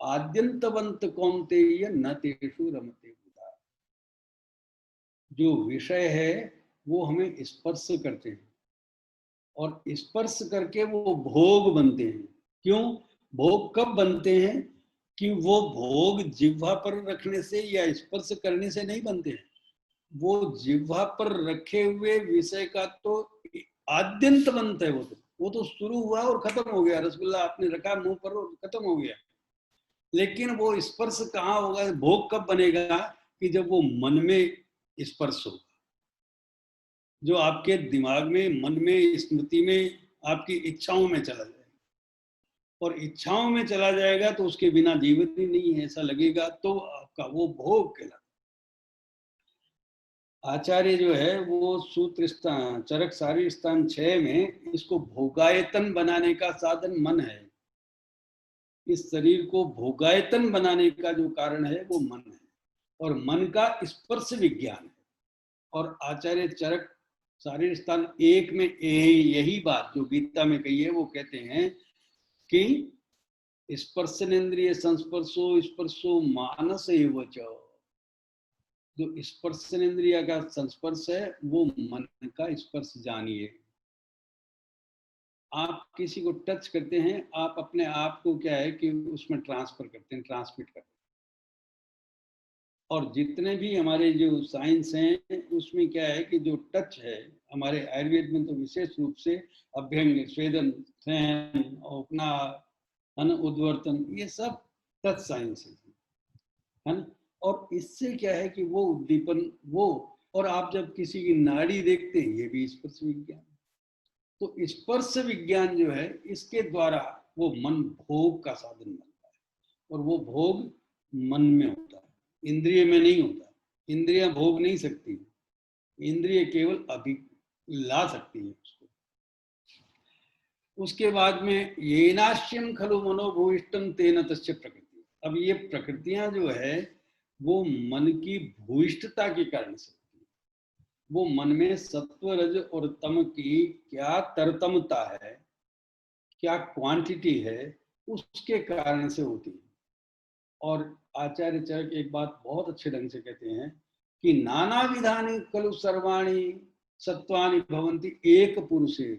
आद्यंतवंत कौन्तेय न तेषु रमते बुधा। जो विषय है वो हमें स्पर्श करते हैं और स्पर्श करके वो भोग बनते हैं। क्यों भोग कब बनते हैं कि वो भोग जिह्वा पर रखने से या स्पर्श करने से नहीं बनते हैं। वो जिह्वा पर रखे हुए विषय का तो आद्यंतवंत है। वो तो शुरू हुआ और खत्म हो गया। रसगुल्ला आपने रखा मुंह पर और खत्म हो गया। लेकिन वो स्पर्श कहाँ होगा, भोग कब बनेगा कि जब वो मन में स्पर्श होगा, जो आपके दिमाग में, मन में, स्मृति में, आपकी इच्छाओं में चला जाएगा। और इच्छाओं में चला जाएगा तो उसके बिना जीवन ही नहीं है ऐसा लगेगा, तो आपका वो भोग कहलाता। आचार्य जो है वो सूत्र स्थान चरक सारी स्थान 6 में इसको भोगायतन बनाने का साधन मन है। इस शरीर को भोगायतन बनाने का जो कारण है वो मन है और मन का स्पर्श विज्ञान है। और आचार्य चरक सारी स्थान 1 में यही बात जो गीता में कही है वो कहते हैं कि स्पर्शनेन्द्रिय संस्पर्शो स्पर्शो मानस एव च। जो स्पर्शनेन्द्रिय का संस्पर्श है वो मन का स्पर्श जानिए। आप किसी को टच करते हैं, आप अपने आप को क्या है कि उसमें ट्रांसफर करते हैं, ट्रांसमिट करते हैं। और जितने भी हमारे जो साइंस हैं उसमें क्या है कि जो टच है, हमारे आयुर्वेद में तो विशेष रूप से अभ्यंग, स्वेदन, सहन, उपना, उद्वर्तन, ये सब टच साइंस है ना। और इससे क्या है कि वो उद्दीपन वो, और आप जब किसी की नाड़ी देखते हैं ये भी स्पर्श विज्ञान। तो स्पर्श विज्ञान जो है इसके द्वारा वो मन भोग का साधन बनता है और वो भोग मन में होता है, इंद्रिय में नहीं होता। इंद्रियां भोग नहीं सकती, इंद्रिय केवल ला सकती है उसको। उसके बाद में येनाश्यम खलु मनोभूयिष्टम तेन तस्य प्रकृति। अब ये प्रकृतियां जो है वो मन की भूयिष्ठता के कारण से होती है। वो मन में सत्व, रज और तम की क्या तरतमता है, क्या क्वांटिटी है, उसके कारण से होती है। और आचार्य चरक एक बात बहुत अच्छे ढंग से कहते हैं कि नाना विधानि खलु सर्वाणि सत्वानि भवन्ति एक पुरुषे।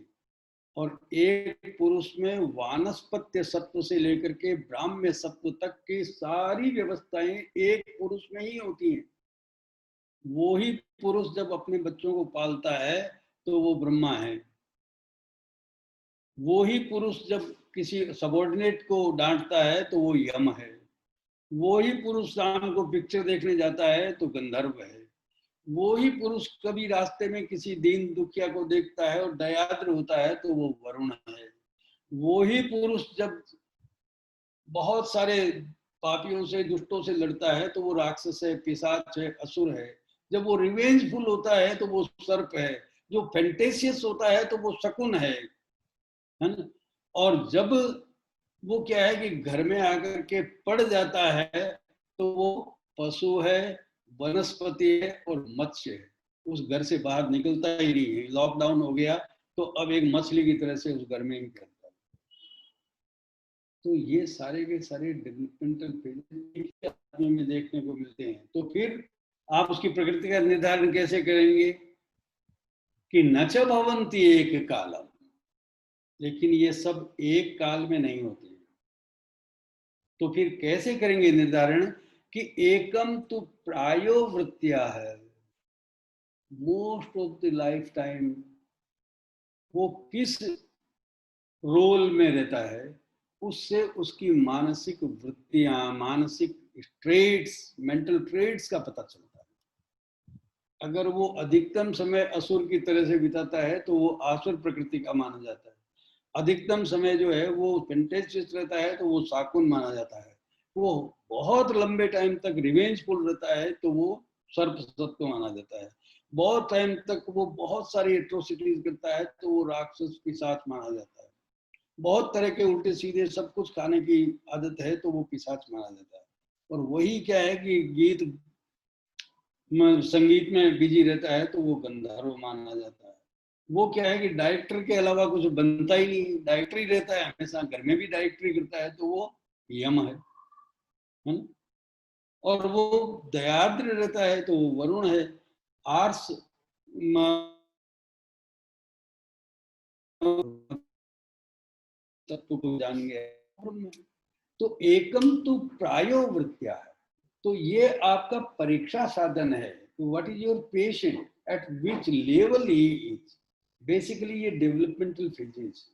और एक पुरुष में वानस्पत्य सत्व से लेकर के ब्राह्म्य सत्व तक की सारी व्यवस्थाएं एक पुरुष में ही होती हैं। वो ही पुरुष जब अपने बच्चों को पालता है तो वो ब्रह्मा है। वो ही पुरुष जब किसी सबॉर्डिनेट को डांटता है तो वो यम है। वो ही पुरुष शाम को पिक्चर देखने जाता है तो गंधर्व है। वो ही पुरुष कभी रास्ते में किसी दीन दुखिया को देखता है और दयाद्र होता है तो वो वरुण है। वो ही पुरुष जब बहुत सारे पापियों से, दुष्टों से लड़ता है तो वो राक्षस है, पिशाच है, असुर है। जब वो रिवेंजफुल होता है तो वो सर्प है। जो फैंटेसियस होता है तो वो शकुन है ना। और जब वो क्या है कि घर में आकर के पड़ जाता है तो वो पशु है, वनस्पति है और मत्स्य है। उस घर से बाहर निकलता ही नहीं है। लॉकडाउन हो गया तो अब एक मछली की तरह से उस घर में ही रहता है। तो ये सारे के सारे डेवलपमेंटल फेजेस आदमी में देखने को मिलते हैं। तो फिर आप उसकी प्रकृति का निर्धारण कैसे करेंगे कि न च भवन्ति एक कालम। लेकिन ये सब एक काल में नहीं होते। तो फिर कैसे करेंगे निर्धारण कि एकम तो प्रायो वृत्तिया है, most of the life time वो किस रोल में रहता है, उससे उसकी मानसिक वृत्तियां, मानसिक ट्रेड्स, मेंटल ट्रेड्स का पता चलता है। अगर वो अधिकतम समय असुर की तरह से बिताता है तो वो आसुर प्रकृति का माना जाता है। अधिकतम समय जो है वो कंटेंशियस रहता है तो वो शाकुन माना जाता है। वो बहुत लंबे टाइम तक रिवेंजफुल रहता है तो वो सर्प सत्व माना जाता है। बहुत टाइम तक वो बहुत सारी एट्रोसिटीज करता है तो वो राक्षस पिशाच माना जाता है। बहुत तरह के उल्टे सीधे सब कुछ खाने की आदत है तो वो पिशाच माना जाता है। और वही क्या है कि गीत संगीत में बिजी रहता है तो वो गंधर्व माना जाता है। वो क्या है कि डायरेक्टर के अलावा कुछ बनता ही नहीं, डायरेक्टर ही रहता है हमेशा, घर में भी डायरेक्टरी करता है तो वो यम है ना? और वो दयाद्र रहता है तो वो वरुण है। आर्स तत्व को जान गया। तो एकम तो प्रायो वृत्त्या है, तो ये आपका परीक्षा साधन है। तो what is your patient, eight which level he is, basically ये डेवलपमेंटल फेजेस।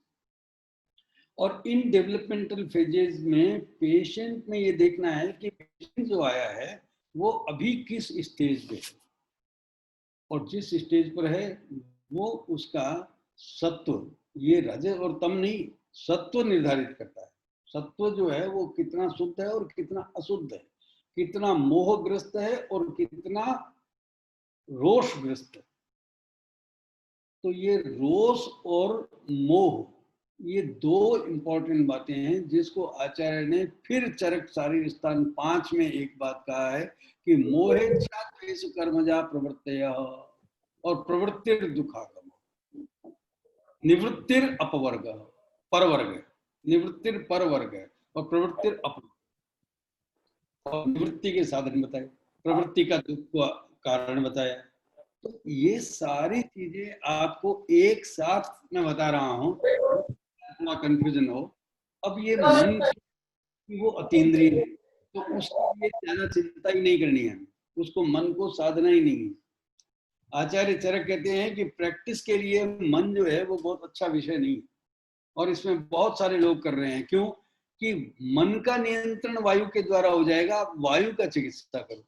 और इन डेवलपमेंटल फेजेस में पेशेंट में ये देखना है कि पेशेंट जो आया है वो अभी किस स्टेज पे है, और जिस स्टेज पर है वो उसका सत्व, ये रज और तम नहीं, सत्व निर्धारित करता है। सत्व जो है वो कितना शुद्ध है और कितना अशुद्ध है, कितना मोहग्रस्त है और कितना रोषग्रस्त है। तो ये रोष और मोह, ये दो इंपॉर्टेंट बातें हैं जिसको आचार्य ने फिर चरक शारीर स्थान 5 में एक बात कहा है कि मोहेच्छा द्वेष कर्मजा प्रवृत्तयः और प्रवृत्तिर दुखागम, निवृत्तिर अपवर्ग परवर्ग, निवृत्तिर परवर्ग और प्रवृत्तिर अपवर्ग। और निवृत्ति के साधन बताए, प्रवृत्ति का दुख का कारण बताया। तो ये सारी चीजें आपको एक साथ मैं बता रहा हूं, थोड़ा कंफ्यूजन हो। अब ये मन की वो अतीन्द्रिय है तो उसके लिए ज्यादा चिंता ही नहीं करनी है, उसको मन को साधना ही नहीं है। आचार्य चरक कहते हैं कि प्रैक्टिस के लिए मन जो है वो बहुत अच्छा विषय नहीं, और इसमें बहुत सारे लोग कर रहे हैं। क्यों कि मन का नियंत्रण वायु के द्वारा हो जाएगा, वायु का चिकित्सा करो,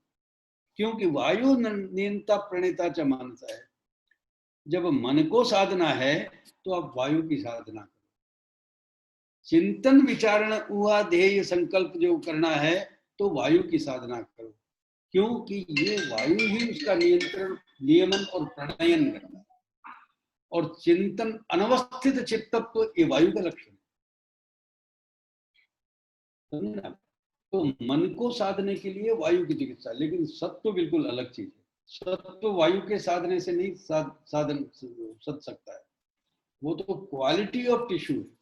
क्योंकि वायु नियंता प्रणेता च मानस है। जब मन को साधना है तो आप वायु की साधना करो। चिंतन विचारण हुआ ध्येय संकल्प जो करना है तो वायु की साधना करो, क्योंकि ये वायु ही उसका नियंत्रण, नियमन और प्रणयन करता है। और चिंतन अनवस्थित चित्तत्व ये वायु का लक्षण है। तो मन को साधने के लिए वायु की चिकित्सा, लेकिन सत्व बिल्कुल अलग चीज है। सत्व वायु के साधने से नहीं साधन सद सकता है, वो तो क्वालिटी ऑफ टिश्यू है।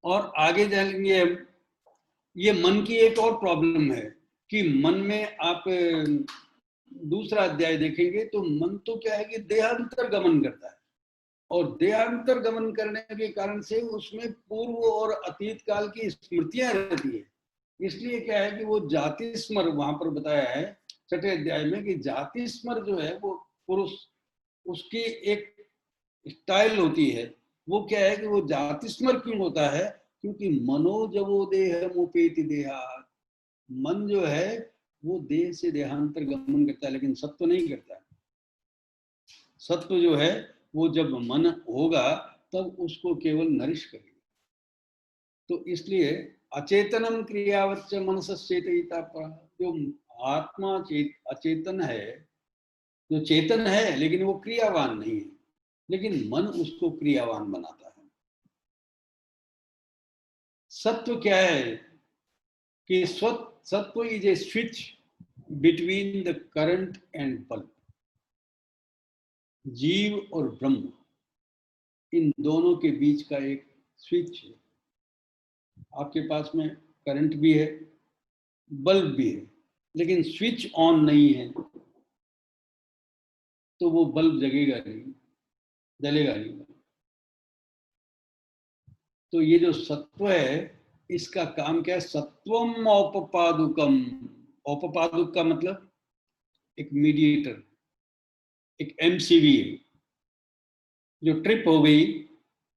और आगे जाएंगे, ये मन की एक और प्रॉब्लम है कि मन में आप दूसरा अध्याय देखेंगे तो मन तो क्या है कि देहांतर गमन करता है, और देहांतर गमन करने के कारण से उसमें पूर्व और अतीत काल की स्मृतियां रहती है। इसलिए क्या है कि वो जाति स्मर वहां पर बताया है 6ठे अध्याय में कि जाति स्मर जो है वो पुरुष, उसकी एक स्टाइल होती है। वो क्या है कि वो जाति स्मर क्यों होता है, क्योंकि मनोजवो देह मुपेति देहात्, मन जो है वो देह से देहांतर गमन करता है, लेकिन सत्व नहीं करता। सत्व जो है वो जब मन होगा तब उसको केवल नरिश करेगा। तो इसलिए अचेतनम क्रियावच्च मनसश्चेतयिता, जो आत्मा अचेतन है, जो चेतन है लेकिन वो क्रियावान नहीं है, लेकिन मन उसको क्रियावान बनाता है। सत्व क्या है कि सत्व is a switch between the current and bulb. जीव और ब्रह्म, इन दोनों के बीच का एक स्विच है। आपके पास में करंट भी है, बल्ब भी है, लेकिन स्विच ऑन नहीं है तो वो बल्ब जगेगा नहीं, जलेगा नहीं। तो ये जो सत्व है इसका काम क्या है, सत्वम औपपादुकम। औपपादुक का मतलब एक मीडिएटर, एक एमसीवी है। जो ट्रिप हो गई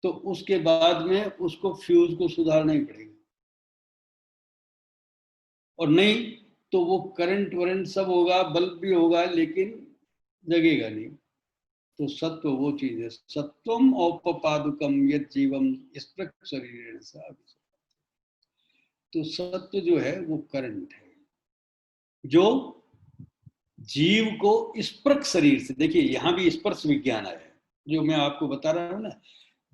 तो उसके बाद में उसको फ्यूज को सुधारना ही पड़ेगा, और नहीं तो वो करंट वरंट सब होगा, बल्ब भी होगा, लेकिन जगेगा नहीं। तो सत्व वो चीज है, सत्वम औपपादुकम यत् जीवम स्पृक् शरीरेण सा। तो सत्व जो है वो करंट है जो जीव को स्पृक् शरीर से, देखिए यहां भी स्पर्श विज्ञान आया है, जो मैं आपको बता रहा हूं ना,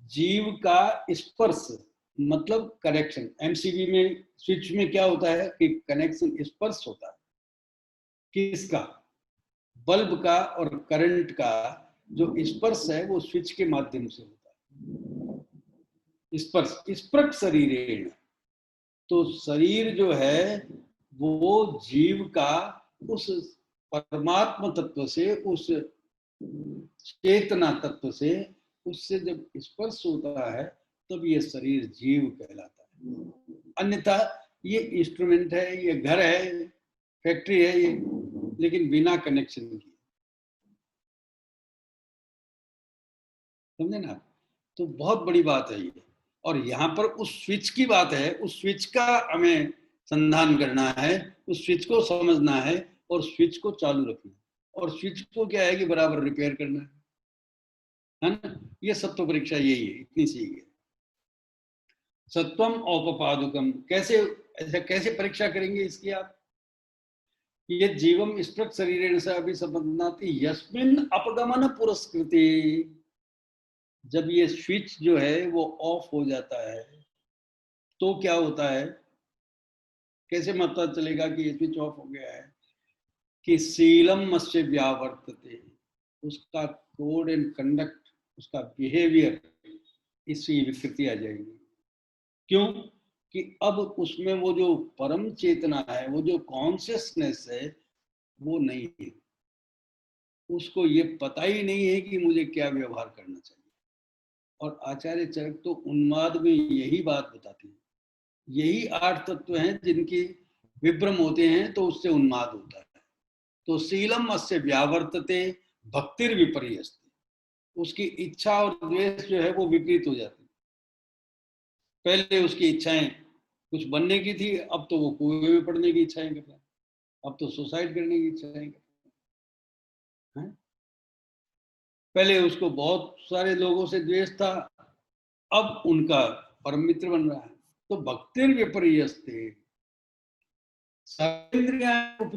जीव का स्पर्श मतलब कनेक्शन। एमसीबी में स्विच में क्या होता है कि कनेक्शन स्पर्श होता है, किसका? बल्ब का और करंट का जो स्पर्श है वो स्विच के माध्यम से होता है। स्पर्श स्पृक् शरीरेण, तो शरीर जो है वो जीव का उस परमात्मा तत्व से, उस चेतना तत्व से, उससे जब स्पर्श होता है तब ये शरीर जीव कहलाता है। अन्यथा ये इंस्ट्रूमेंट है, ये घर है, फैक्ट्री है ये, लेकिन बिना कनेक्शन के, समझे ना? तो बहुत बड़ी बात है ये। और यहाँ पर उस स्विच की बात है, उस स्विच का हमें संधान करना है, उस स्विच को समझना है और स्विच को चालू रखना है, और स्विच को क्या है कि बराबर रिपेयर करना है ना? ये सत्व परीक्षा यही है, इतनी सी है। सत्वम औपपादुकम, कैसे ऐसा कैसे परीक्षा करेंगे इसकी आप? ये जीवम स्पृक् शरीरेण स अभिसंपन्नाति यस्मिन् अपगमन पुरस्कृति, जब ये स्विच जो है वो ऑफ हो जाता है तो क्या होता है? कैसे पता चलेगा कि ये स्विच ऑफ हो गया है? कि शीलम मस्य व्यावर्तते, उसका कोड एंड कंडक्ट, उसका बिहेवियर, इसकी विकृति आ जाएगी। क्यों? कि अब उसमें वो जो परम चेतना है, वो जो कॉन्शियसनेस है, वो नहीं है। उसको ये पता ही नहीं है कि मुझे क्या व्यवहार करना चाहिए। और आचार्य चरक तो उन्माद में यही बात बताते हैं, यही 8 तत्व हैं जिनकी विभ्रम होते हैं तो उससे उन्माद होता है। तो शीलम अस्य व्यावर्तते भक्तिर विपर्यस्ते, उसकी इच्छा और द्वेष जो है वो विपरीत हो जाती है। पहले उसकी इच्छाएं कुछ बनने की थी, अब तो वो कुएं में पड़ने की इच्छाएं कर रहा है, अब तो सुसाइड करने की इच्छाएं कर रहा है। पहले उसको बहुत सारे लोगों से द्वेष था, अब उनका परम मित्र बन रहा है। तो भक्तिर विपर्यस्ते सर्वेंद्रियाणि,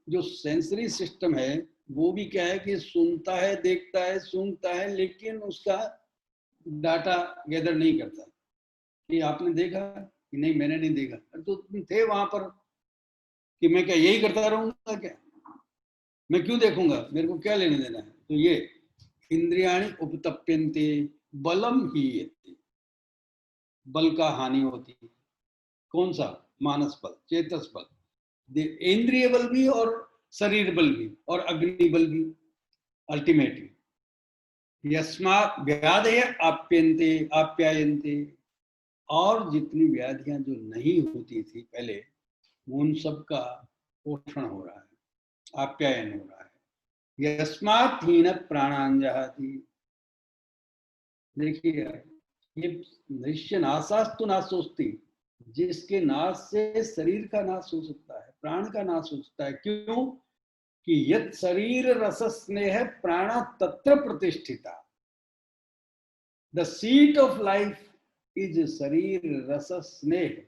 जो सेंसरी सिस्टम है वो भी क्या है कि सुनता है, देखता है, सूंघता है, लेकिन उसका डाटा गैदर नहीं करता कि आपने देखा कि नहीं, मैंने नहीं देखा, तो तुम थे वहां पर कि मैं क्या यही करता रहूंगा? क्या मैं क्यों देखूंगा, मेरे को क्या लेने देना है? तो ये इंद्रियाणि उपतप्यन्ते बलम ही, बल का हानि होती है। कौन सा? मानस बल, चेतस बल, इंद्रिय बल भी और शरीर बल भी और अग्नि बल भी अल्टीमेटली। यस्मात् व्याधय आप्यन्ते आप्यायन्ते, और जितनी व्याधियां जो नहीं होती थी पहले, उन सब का पोषण हो रहा है, आप्यायन हो रहा है। यस्मात् हीन प्राणांजहाति, देखिए ये दृश्य नाशास्तु नाशोस्ति, जिसके नाश से शरीर का नाश हो सकता है, प्राण का नाश हो सकता है। क्यों? कि यत् शरीर रस स्नेह प्राण तत्र प्रतिष्ठिता, the seat of life is शरीर रस स्नेह।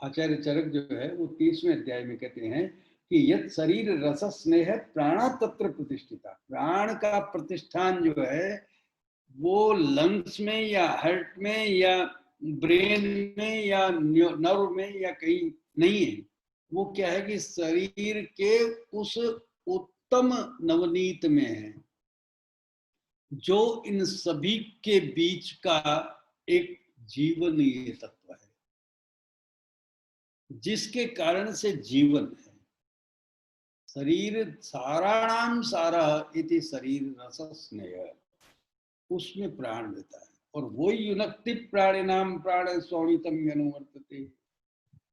आचार्य चरक जो है वो 30वें अध्याय में कहते हैं कि यत् शरीर रस स्नेह प्राण तत्र प्रतिष्ठिता, प्राण का प्रतिष्ठान जो है वो लंग्स में या हार्ट में या ब्रेन में या नर्व में या कहीं नहीं है। वो क्या है कि शरीर के उस उत्तम नवनीत में है, जो इन सभी के बीच का एक जीवनीय तत्व है, जिसके कारण से जीवन है। शरीर साराणाम सारा इति शरीर रस स्नेह, उसमें प्राण रहता है। और वही युनक्ति प्राणिनाम प्राण सोणितम अनुवर्तते,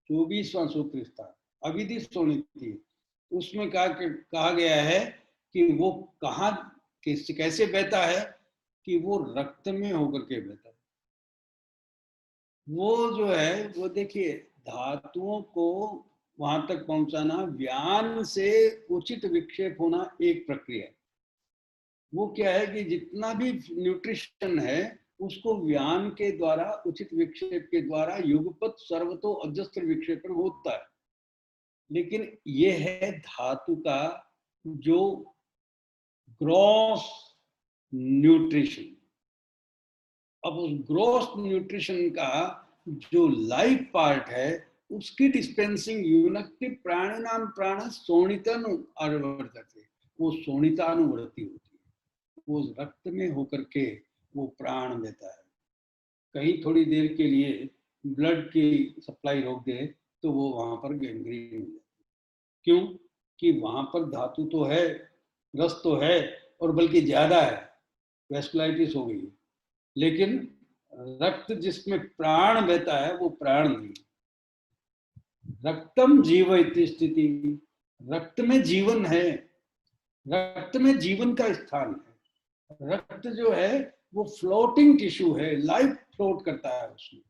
24वां सूत्र था अविधि सोणिति, उसमें कहा गया है कि वो कहाँ कैसे बहता है कि वो रक्त में होकर के बहता है। वो जो है वो देखिए धातुओं को वहां तक पहुंचाना, व्यान से उचित विक्षेप होना एक प्रक्रिया है। वो क्या है कि जितना भी न्यूट्रिशन है उसको व्यान के द्वारा, उचित विक्षेप के द्वारा युगपत सर्वतो अजस्त्र विक्षेपण होता है। लेकिन ये है धातु का जो ग्रॉस न्यूट्रिशन। अब उस ग्रॉस न्यूट्रिशन का जो लाइफ पार्ट है उसकी डिस्पेंसिंग युनक्ति प्राणिनाम प्राण सोणितनु अनुवर्तते, वो सोणितानुवर्ती होती है। वो रक्त में होकर के वो प्राण देता है। कहीं थोड़ी देर के लिए ब्लड की सप्लाई रोक दे तो वो वहां पर गैंग्रीन हो जाती है। क्यों? कि वहां पर धातु तो है, रस तो है, और बल्कि ज्यादा है, वेस्कुलाइटिस हो गई। लेकिन रक्त जिसमें प्राण बहता है वो प्राण नहीं। रक्तम जीव इति स्थिति, रक्त में जीवन है, रक्त में जीवन का स्थान है। रक्त जो है वो फ्लोटिंग टिश्यू है, लाइफ फ्लोट करता है उसमें।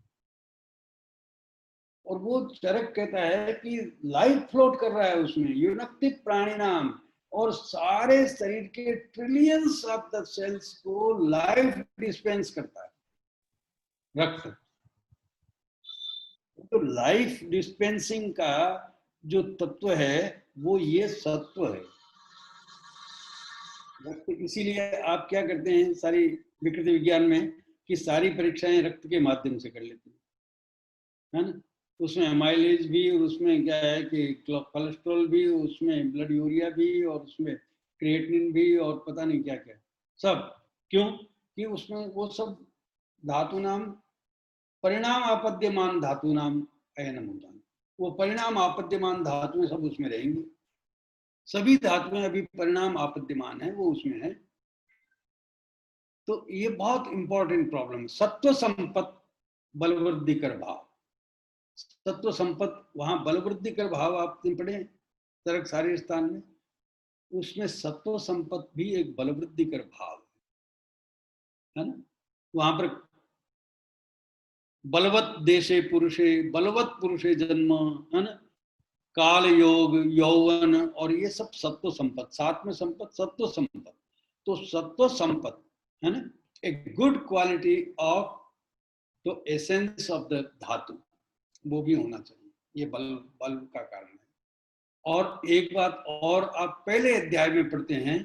और वो चरक कहता है कि लाइफ फ्लोट कर रहा है उसमें, युनक्ति प्राणिनाम, और सारे शरीर के ट्रिलियंस ऑफ द सेल्स को लाइफ डिस्पेंस करता है रक्त। तो लाइफ डिस्पेंसिंग का जो तत्व है वो ये सत्व है रक्त। इसीलिए आप क्या करते हैं सारी विकृति विज्ञान में कि सारी परीक्षाएं रक्त के माध्यम से कर लेते हैं, है ना। उसमें एमाइलेज भी, और उसमें क्या है कि कोलेस्ट्रॉल भी, उसमें ब्लड यूरिया भी, और उसमें क्रिएटिनिन भी, और पता नहीं क्या क्या सब। क्यों? कि उसमें वो सब धातु नाम परिणाम आपद्यमान धातु नाम अयनम होता है। वो परिणाम आपद्यमान धातुएं सब उसमें रहेंगी। सभी धातुएं अभी परिणाम आपद्यमान है वो उसमें है। तो ये बहुत इंपॉर्टेंट प्रॉब्लम है। सत्व संपत्त बलवृद्धि कर भाव, सत्व संपत्त, वहां बलवृद्धि कर भाव आपने पढ़े तरक सारी स्थान में, उसमें सत्व संपत्त भी एक बलवृद्धि कर भाव है ना। वहां पर बलवत देशे पुरुषे, बलवत पुरुषे जन्म, है ना, काल योग, यौवन, और ये सब सत्व संपत्त, साथ में संपत्त सत्व संपत्त। तो सत्व संपत्त है ना, a good quality of the essence of the धातु, वो भी होना चाहिए। ये बल का कारण है। और एक बात और आप पहले अध्याय में पढ़ते हैं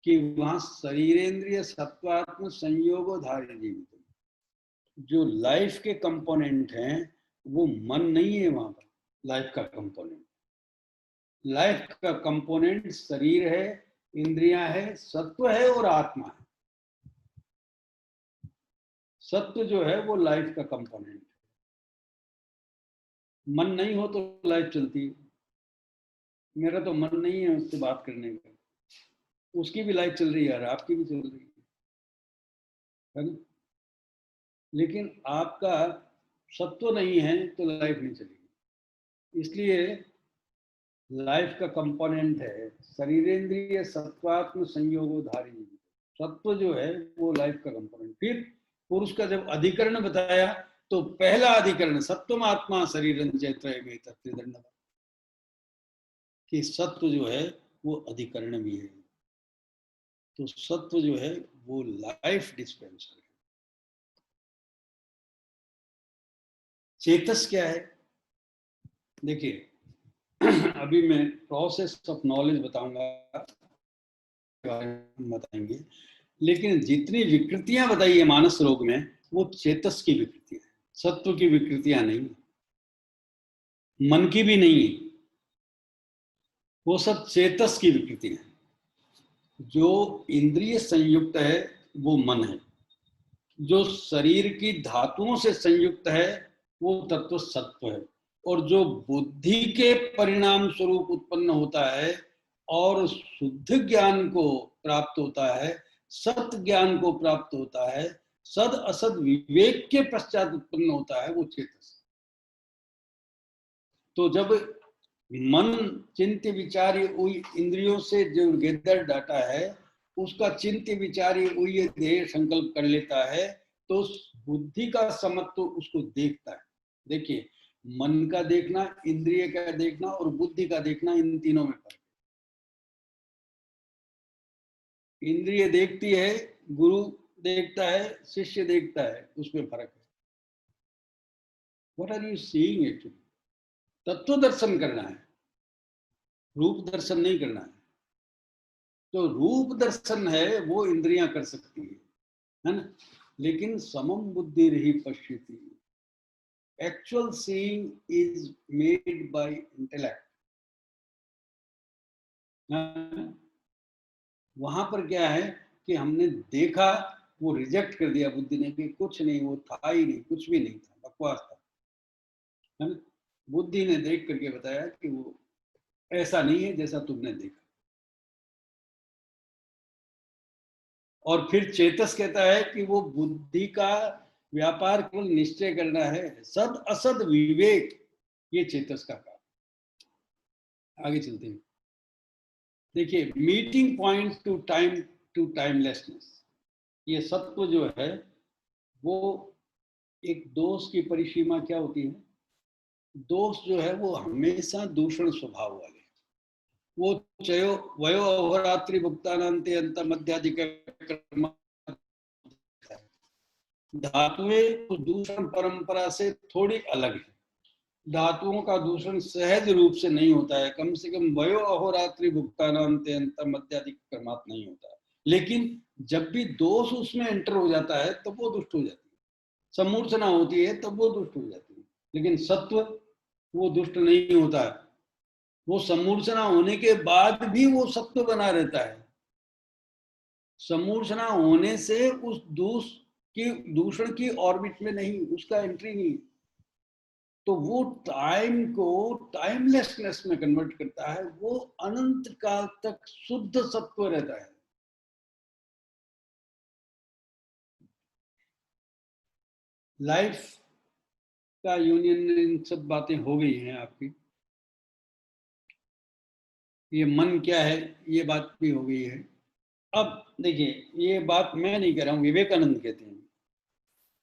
कि वहां शरीरेंद्रिय सत्वात्म संयोगोधार्य जीवित, जो लाइफ के कंपोनेंट हैं वो मन नहीं है वहां पर। लाइफ का कंपोनेंट, लाइफ का कंपोनेंट शरीर है, इंद्रियां है, सत्व है और आत्मा है। सत्व जो है वो लाइफ का कंपोनेंट है। मन नहीं हो तो लाइफ चलती है। मेरा तो मन नहीं है उससे बात करने का, उसकी भी लाइफ चल रही है और आपकी भी चल रही है ना। लेकिन आपका सत्व नहीं है तो लाइफ नहीं चलेगी। इसलिए लाइफ का कंपोनेंट है शरीरेंद्रिय सत्वात्म संयोगोधारी। सत्व जो है वो लाइफ का कंपोनेंट। फिर पुरुष का जब अधिकरण बताया तो पहला अधिकरण सत्वम आत्मा शरीर त्रिदंड, कि सत्व जो है वो अधिकरण भी है। तो सत्व जो है वो लाइफ डिस्पेंसर है। चेतस क्या है? देखिए अभी मैं प्रोसेस ऑफ नॉलेज बताऊंगा, बताएंगे, लेकिन जितनी विकृतियां बताई है मानस रोग में वो चेतस की विकृतियां हैं, सत्व की विकृतियां नहीं, मन की भी नहीं है, वो सब चेतस की विकृतियां हैं। जो इंद्रिय संयुक्त है वो मन है, जो शरीर की धातुओं से संयुक्त है वो तत्व सत्व है, और जो बुद्धि के परिणाम स्वरूप उत्पन्न होता है और शुद्ध ज्ञान को प्राप्त होता है, सत्य ज्ञान को प्राप्त होता है, सद असद विवेक के पश्चात उत्पन्न होता है, वो चेतस। तो जब मन चिंत्य विचार्य इंद्रियों से जो गेदर डाटा है उसका चिंत्य विचारी उय देह संकल्प कर लेता है, तो बुद्धि का समत्व उसको देखता है। देखिए, मन का देखना, इंद्रिय का देखना और बुद्धि का देखना, इन तीनों में फर्क। इंद्रिय देखती है, गुरु देखता है, शिष्य देखता है, उसमें फर्क है। What are you seeing actually? तत्व दर्शन करना है, रूप दर्शन नहीं करना है। तो रूप दर्शन है वो इंद्रियां कर सकती है ना, लेकिन समम बुद्धि रही पश्यति। Actual seeing is made by intellect. वहां पर क्या है कि हमने देखा, वो रिजेक्ट कर दिया बुद्धि ने कि कुछ नहीं, वो था ही नहीं, कुछ भी नहीं था, बकवास था, है ना। बुद्धि ने देख करके बताया कि वो ऐसा नहीं है जैसा तुमने देखा। और फिर चेतस कहता है कि वो बुद्धि का व्यापार केवल निश्चय करना है, सद असद विवेक, ये चेतस का काम। आगे चलते हैं। देखिए, मीटिंग पॉइंट टू टाइमलेसनेस, ये सत्व जो है वो एक दोष की परिसीमा क्या होती है? दोष जो है वो हमेशा दूषण स्वभाव वाले, वो चयो वयो अहोरात्रि भुक्तानांते अंत मध्याधिक कर्म, धातुएं उस दूषण परंपरा से थोड़ी अलग है। धातुओं का दूषण सहज रूप से नहीं होता है, कम से कम वयो अहोरात्रि भुक्तानांते अंत मध्याधिक कर्मात नहीं होता है। लेकिन जब भी दोष उसमें एंटर हो जाता है तब वो दुष्ट हो जाती है, समूर्छना होती है तब वो दुष्ट हो जाती है। लेकिन सत्व वो दुष्ट नहीं होता है, वो समूर्छना होने के बाद भी वो सत्व बना रहता है। समूर्छना होने से उस दूषण की ऑर्बिट में नहीं, उसका एंट्री नहीं, तो वो टाइम को टाइमलेसनेस में कन्वर्ट करता है, वो अनंत काल तक शुद्ध सत्व रहता है। लाइफ का यूनियन, इन सब बातें हो गई हैं आपकी। ये मन क्या है, ये बात भी हो गई है। अब देखिए, ये बात मैं नहीं कह रहा हूं, विवेकानंद कहते हैं।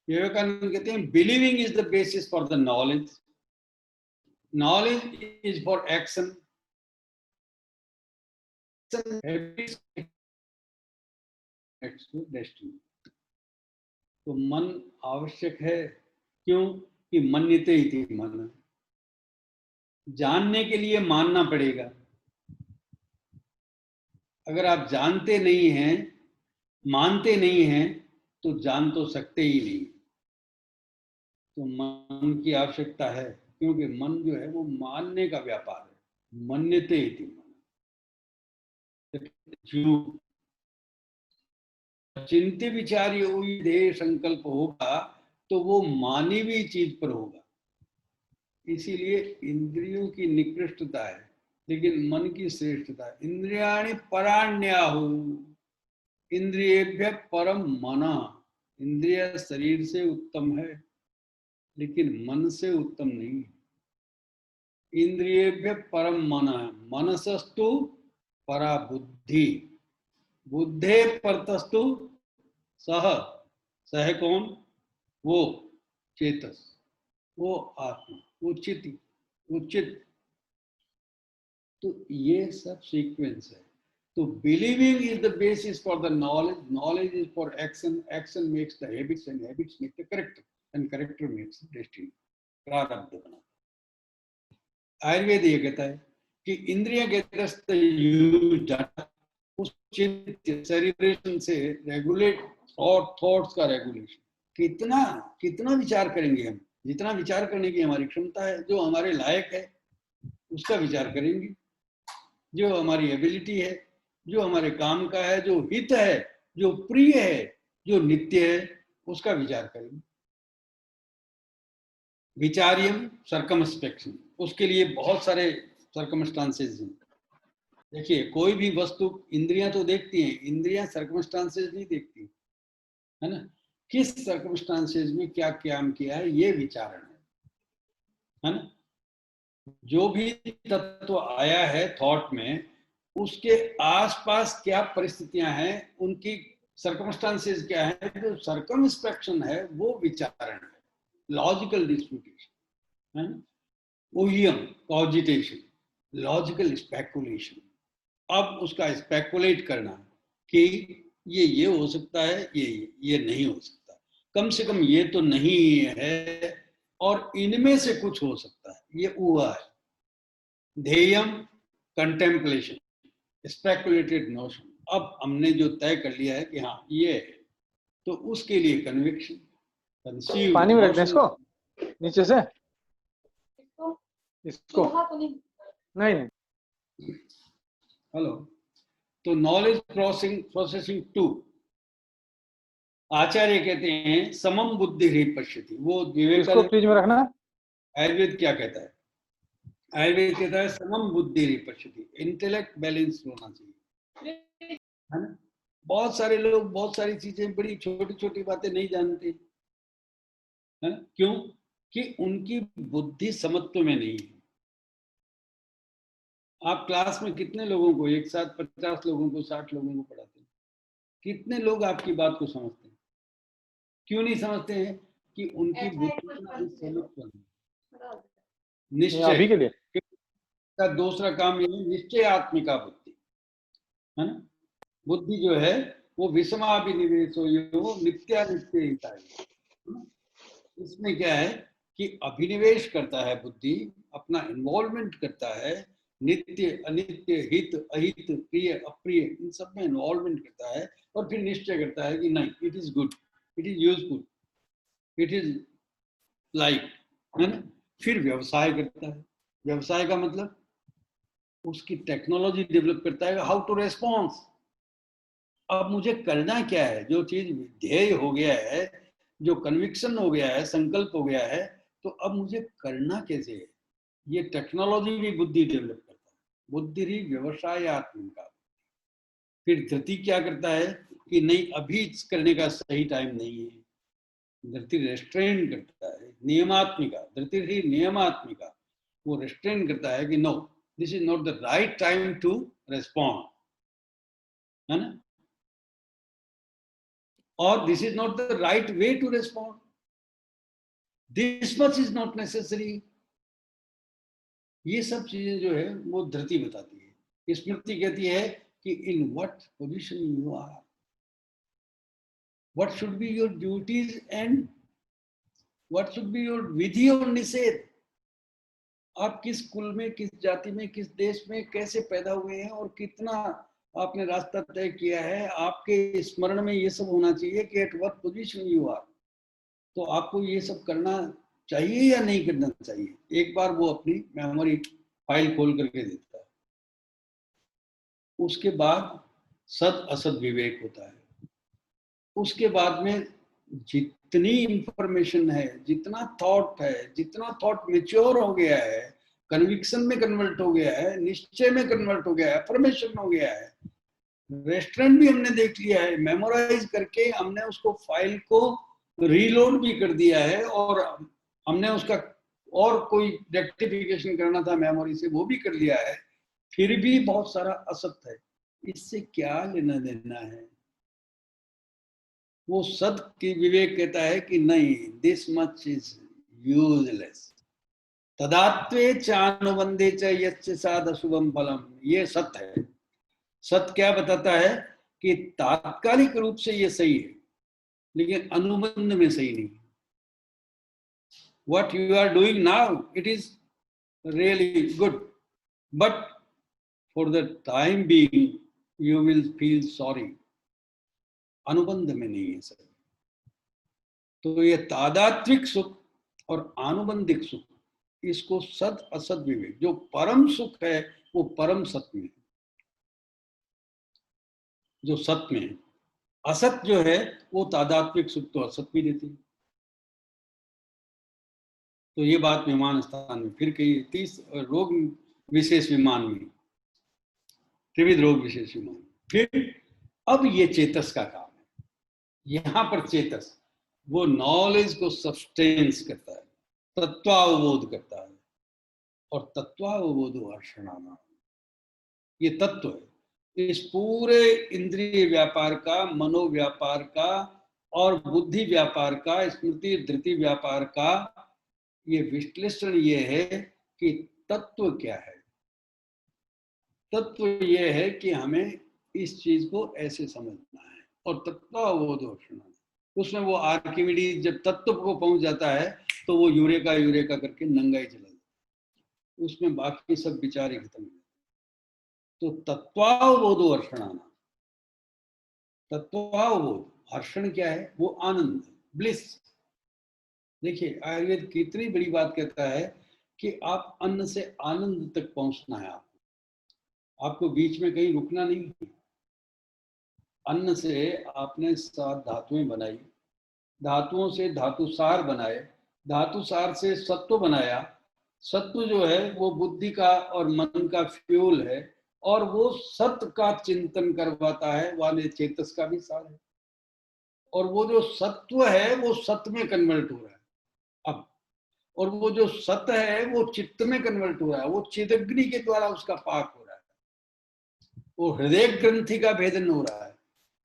विवेकानंद कहते हैं believing is the basis for the knowledge, knowledge is for action, destiny. तो मन आवश्यक है, क्यों कि मन्यते ही थी मन, जानने के लिए मानना पड़ेगा। अगर आप जानते नहीं हैं, मानते नहीं हैं, तो जान तो सकते ही नहीं। तो मन की आवश्यकता है, क्योंकि मन जो है वो मानने का व्यापार है, मन्यते ही थी मन। चिंत्य विचारी हुई देह संकल्प होगा तो वो मानवीय चीज पर होगा। इसीलिए इंद्रियों की निकृष्टता है, लेकिन मन की श्रेष्ठता है। इंद्रियाणि पराण्याहु, इंद्रियेभ्य परम मना। इंद्रिय शरीर से उत्तम है, लेकिन मन से उत्तम नहीं। इंद्रियेभ्य परम मना, मनसस्तु परा बुद्धि, बुद्धे परतस्तु सह, सह कौन? वो चेतस, वो आत्मा, वो चिति, वो चित। तो ये सब सीक्वेंस है। तो believing is the basis for the knowledge, knowledge is for action, action makes the habits and habits make the character and character makes the destiny, प्रारब्ध बना। आयुर्वेद ये कहता है कि इंद्रिय के दस्त उस सेलिब्रेशन से रेगुलेट थॉट्स का रेगुलेशन। कितना विचार करेंगे हम, जितना विचार करने की हमारी क्षमता है, जो हमारे लायक है उसका विचार करेंगे, जो हमारी एबिलिटी है, जो हमारे काम का है, जो हित है, जो प्रिय है, जो नित्य है, उसका विचार करेंगे। विचार्यम सर्कमस्पेक्शन, उसके लिए बहुत सारे सर्कमस्टांसेस हैं। देखिए, कोई भी वस्तु इंद्रियां तो देखती हैं, इंद्रियां सर्कमस्टांसेस नहीं देखती, है ना। किस सर्कमस्टांसेस में क्या काम किया है, ये विचारण है ना। जो भी तत्व आया है थॉट में, उसके आसपास क्या परिस्थितियां हैं, उनकी सर्कमस्टांसेस क्या है, जो सर्कमस्पेक्शन है वो विचारण है, लॉजिकल डिस्प्यूटेशन है, ओहियम कॉजिटेशन, लॉजिकल स्पेकुलेशन। अब उसका स्पेकुलेट करना कि ये हो सकता है, ये नहीं हो सकता, कम से कम ये तो नहीं है और इनमें से कुछ हो सकता है, ये हुआ है। ध्येयम कंटेम्पलेशन, स्पेकुलेटेड नोशन। अब हमने जो तय कर लिया है कि हाँ ये है, तो उसके लिए कन्विक्शन, कंसीव, पानी में रख दें इसको नीचे से, इसको नहीं नहीं। हेलो। तो नॉलेज प्रोसेसिंग 2, आचार्य कहते हैं समम बुद्धि ही पश्यति। वो इसको विवेकानंद, फ्रिज में रखना। आयुर्वेद क्या कहता है? आयुर्वेद कहता है समम बुद्धि ही पश्यति, इंटेलेक्ट बैलेंस होना चाहिए, है ना। बहुत सारे लोग बहुत सारी चीजें, बड़ी छोटी छोटी बातें नहीं जानते, है ना। क्यों? कि उनकी बुद्धि समत्व में नहीं है। आप क्लास में कितने लोगों को एक साथ, 50 लोगों को, 60 लोगों को पढ़ाते हैं, कितने लोग आपकी बात को समझते हैं? क्यों नहीं समझते हैं? कि उनकी बुद्धि का समत्व नहीं। निश्चय अभी के लिए का दूसरा काम ये है, निश्चय आत्मिका बुद्धि, है ना। बुद्धि जो है वो विषमाभिनिवेशो यो नित्यानित्य हिताय। इसमें क्या है कि अभिनिवेश करता है बुद्धि, अपना इन्वॉल्वमेंट करता है, नित्य अनित्य, हित अहित, प्रिय अप्रिय, इन सब में इन्वॉल्वमेंट करता है और फिर निश्चय करता है कि नहीं, it is good, it is useful, it is like, है ना। फिर व्यवसाय करता है। व्यवसाय का मतलब उसकी टेक्नोलॉजी डेवलप करता है, हाउ टू रेस्पॉन्स। अब मुझे करना क्या है, जो चीज ध्येय हो गया है, जो कन्विक्शन हो गया है, संकल्प हो गया है, तो अब मुझे करना कैसे है, ये टेक्नोलॉजी भी बुद्धि डेवलप करता है। बुद्धि ही व्यवसाय आत्मिका। फिर धृति क्या करता है कि नहीं, अभी करने का सही टाइम नहीं है, धृति रेस्ट्रेन करता है। नियमात्मिका, धृति ही नियमात्मिका, वो रेस्ट्रेन करता है कि no, this is not the right time to respond, है ना, और this is not the right way to respond, this much is not necessary. ये सब चीजें जो है वो धृति बताती है। स्मृति कहती है कि in what position you are, what should be your duties and what should be your विधि और निषेध। आप किस कुल में, किस जाति में, किस देश में कैसे पैदा हुए हैं और कितना आपने रास्ता तय किया है, आपके स्मरण में ये सब होना चाहिए कि at what position you are. तो आपको ये सब करना चाहिए या नहीं करना चाहिए, एक बार वो अपनी मेमोरी फाइल खोल करके देता है। उसके बाद सद असद विवेक होता है। उसके बाद में जितनी इंफॉर्मेशन है, जितना थॉट है, जितना थॉट मैच्योर हो गया है, कन्विक्शन में कन्वर्ट हो गया है, निश्चय में कन्वर्ट हो गया है, अफर्मेशन हो गया है, रेस्टोरेंट भी हमने देख लिया है, मेमोराइज करके हमने उसको फाइल को रीलोड भी कर दिया है, और हमने उसका और कोई रेक्टिफिकेशन करना था मेमोरी से, वो भी कर लिया है, फिर भी बहुत सारा असत्य है। इससे क्या लेना देना है? वो सद की विवेक कहता है कि नहीं, दिस मच इज यूजलेस। तदात्वे चानुबंधे च यस्य साद अशुभम फलम, ये सत्य है। सत्य क्या बताता है कि तात्कालिक रूप से ये सही है, लेकिन अनुबंध में सही नहीं। What you are doing now, it is really good, but for the time being you will feel sorry. अनुबंध में नहीं है सर। तो ये तादात्विक सुख और आनुबंधिक सुख, इसको सद असद विवेक, जो परम सुख है वो परम सत्य में, जो सत्य में है। असत जो है वो तादात्विक सुख तो असत भी देती है। तो ये बात विमान स्थान में फिर कही, 30 रोग विशेष विमान में, त्रिविध रोग विशेष विमान। फिर अब ये चेतस का काम है। यहां पर चेतस वो नॉलेज को सब्सटेंस करता है, तत्वावबोध करता है, और तत्वावबोध हर्षणाना, ये तत्व है। इस पूरे इंद्रिय व्यापार का, मनोव्यापार का और बुद्धि व्यापार का, स्मृति धृति व्यापार का ये विश्लेषण ये है कि तत्व क्या है। तत्व ये है कि हमें इस चीज को ऐसे समझना है। और तत्वावबोधोषण, उसमें वो आर्किमिडीज जब तत्व को पहुंच जाता है तो वो यूरेका यूरेका करके नंगा ही चला जाता है, उसमें बाकी सब विचार ही खत्म हो जाते। तो तत्वावबोधो हर्षणाना, तत्वावबोध, हर्षण क्या है? वो आनंद, ब्लिस। देखिए आयुर्वेद कितनी बड़ी बात कहता है कि आप अन्न से आनंद तक पहुंचना है। आपको बीच में कहीं रुकना नहीं है। अन्न से आपने 7 धातुएं बनाई, धातुओं से धातुसार बनाए, धातुसार से सत्व बनाया। सत्व जो है वो बुद्धि का और मन का फ्यूल है, और वो सत्य का चिंतन करवाता है, वाले चेतस का भी सार है। और वो जो सत्व है वो सत्य में कन्वर्ट हो रहा है अब, और वो जो सत्य है वो चित्त में कन्वर्ट हो रहा है, वो चिदग्नि के द्वारा उसका पाक हो रहा है, वो हृदय ग्रंथि का भेदन हो रहा है,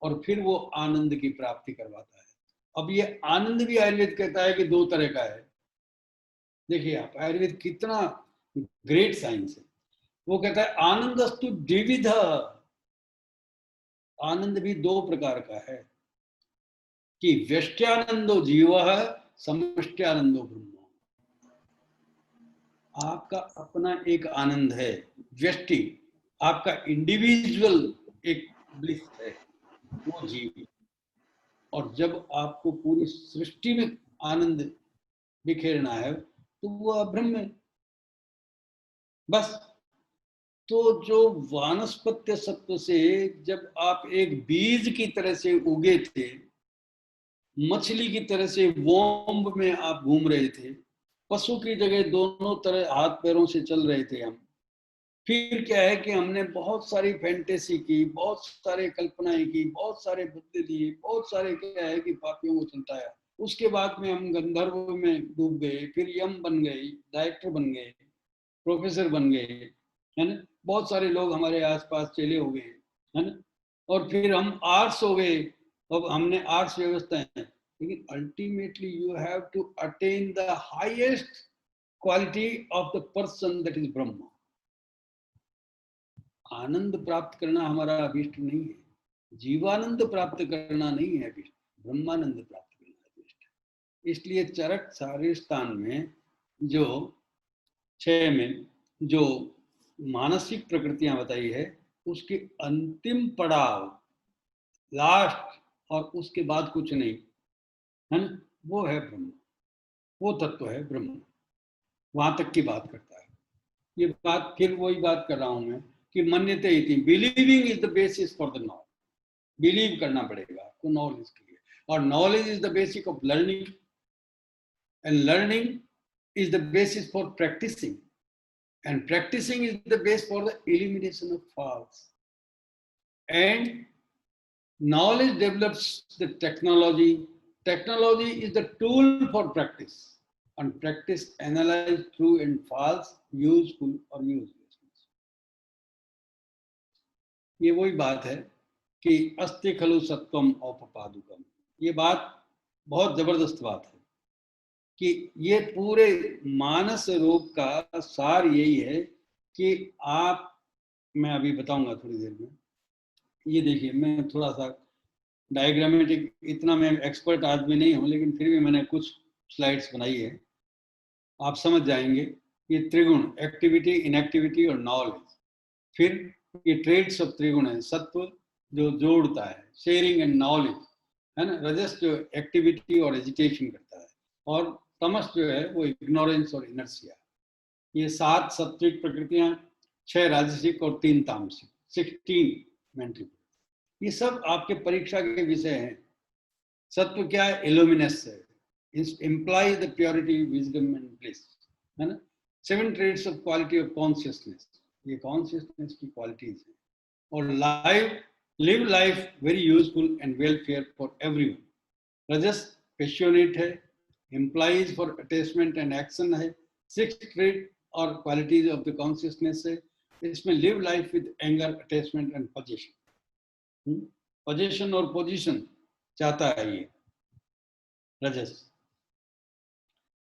और फिर वो आनंद की प्राप्ति करवाता है। अब ये आनंद भी आयुर्वेद कहता है कि 2 तरह का है। देखिए आप, आयुर्वेद कितना ग्रेट साइंस है। वो कहता है आनंदस्तु द्विविध, आनंद भी 2 प्रकार का है, कि व्यष्ट्यानंदो जीवः समष्ट्यानंदो ब्रह्म। आपका अपना एक आनंद है, व्यष्टि, आपका इंडिविजुअल एक ब्लिस है, वो जीव। और जब आपको पूरी सृष्टि में आनंद बिखेरना है तो वो ब्रह्म है बस। तो जो वानस्पत्य सत्व से जब आप एक बीज की तरह से उगे थे, मछली की तरह से वोम्ब में आप घूम रहे थे, पशु की जगह दोनों तरह हाथ पैरों से चल रहे थे हम। फिर क्या है कि हमने बहुत सारी फैंटेसी की, बहुत सारे कल्पनाएं की, बहुत सारे बुद्धि दिए, बहुत सारे क्या है कि पापियों को चलताया। उसके बाद में हम गंधर्व में डूब गए, फिर यम बन गए, डायरेक्टर बन गए, प्रोफेसर बन गए, है ना। बहुत सारे लोग हमारे आसपास चले हो गए, है ना। और फिर हम आर्ट्स हो गए, अब हमने आर्ट्स व्यवस्था है। लेकिन ultimately you have to attain the highest quality of the person, that is Brahma. आनंद प्राप्त करना हमारा अभिष्ट नहीं है, जीवानंद प्राप्त करना नहीं है अभिष्ट, ब्रह्मानंद प्राप्त करना अभिष्ट। इसलिए चरक शारीरस्थान में जो 6 में जो मानसिक प्रकृतियां बताई है, उसके अंतिम पड़ाव, लास्ट, और उसके बाद कुछ नहीं है ना, वो है ब्रह्म, वो तत्व है ब्रह्म। वहां तक की बात करता है। ये बात फिर वही बात कर रहा हूं मैं कि मन्यते इति, believing is the basis for the knowledge. Believe करना पड़ेगा आपको नॉलेज के लिए, और knowledge is the basic of learning, and learning is the basis for practicing, and practicing is the base for the elimination of faults. And knowledge develops the technology. Technology is the tool for practice, and practice analyze true and false, useful or useless. ये वही बात है कि अस्ति खलु सत्वम औपपादुकम। ये बात बहुत जबरदस्त बात है कि ये पूरे मानस रोग का सार यही है कि आप, मैं अभी बताऊंगा थोड़ी देर में। ये देखिए, मैं थोड़ा सा डायग्रामेटिक, इतना मैं एक्सपर्ट आदमी नहीं हूं, लेकिन फिर भी मैंने कुछ स्लाइड्स बनाई है, आप समझ जाएंगे। ये त्रिगुण, एक्टिविटी, इनएक्टिविटी और नॉलेज। फिर ये ट्रेड्स ऑफ त्रिगुण है, सत्व जो जोड़ता है, शेयरिंग एंड नॉलेज, है ना। रजस जो एक्टिविटी और एजिटेशन करता है, और तमस जो है वो इग्नोरेंस और इनर्सिया। ये 7 सात्विक प्रकृतियां, 6 राजसिक और 3 तामसिक, 16 मेंटल। ये सब आपके परीक्षा के विषय हैं। सत्व क्या है? इल्यूमिनस है, implies the purity, wisdom and bliss, है ना। 7 traits of quality of consciousness, ये consciousness की qualities है। और live life very useful and welfare for everyone। रजस passionate है, implies for attachment and action है। 6 traits और qualities of the consciousness है। इसमें live life with anger, attachment and position. Position और पोजीशन चाहता है ये रजस।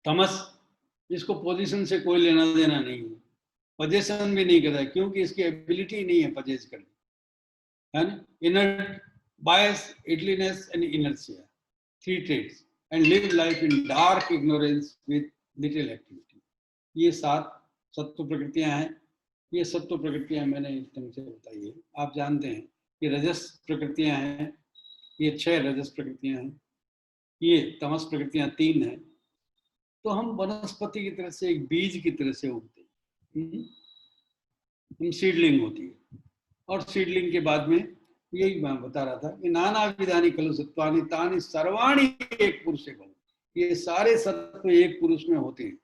तमस, इसको पोजीशन से कोई लेना देना नहीं है, पोजीशन भी नहीं करता क्योंकि इसकी एबिलिटी नहीं है पजेस करने, है ना। Inert, bias, idleness and inertia, 3 traits, and live life in dark ignorance with little activity। ये 7 सत्व प्रकृतियां हैं। ये सत्व प्रकृतियां मैंने इस ढंग से बताई है। आप जानते हैं कि रजस प्रकृतियां हैं, ये 6 रजस प्रकृतियां हैं, ये तमस प्रकृतियां 3 हैं। तो हम वनस्पति की तरह से, एक बीज की तरह से उगते हैं। हम सीडलिंग होती है, और सीडलिंग के बाद में यही मैं बता रहा था कि नाना विधानी खलु सत्वानि तानि सर्वाणि एक पुरुष से बहु। ये सारे सत्व एक पुरुष में होते हैं,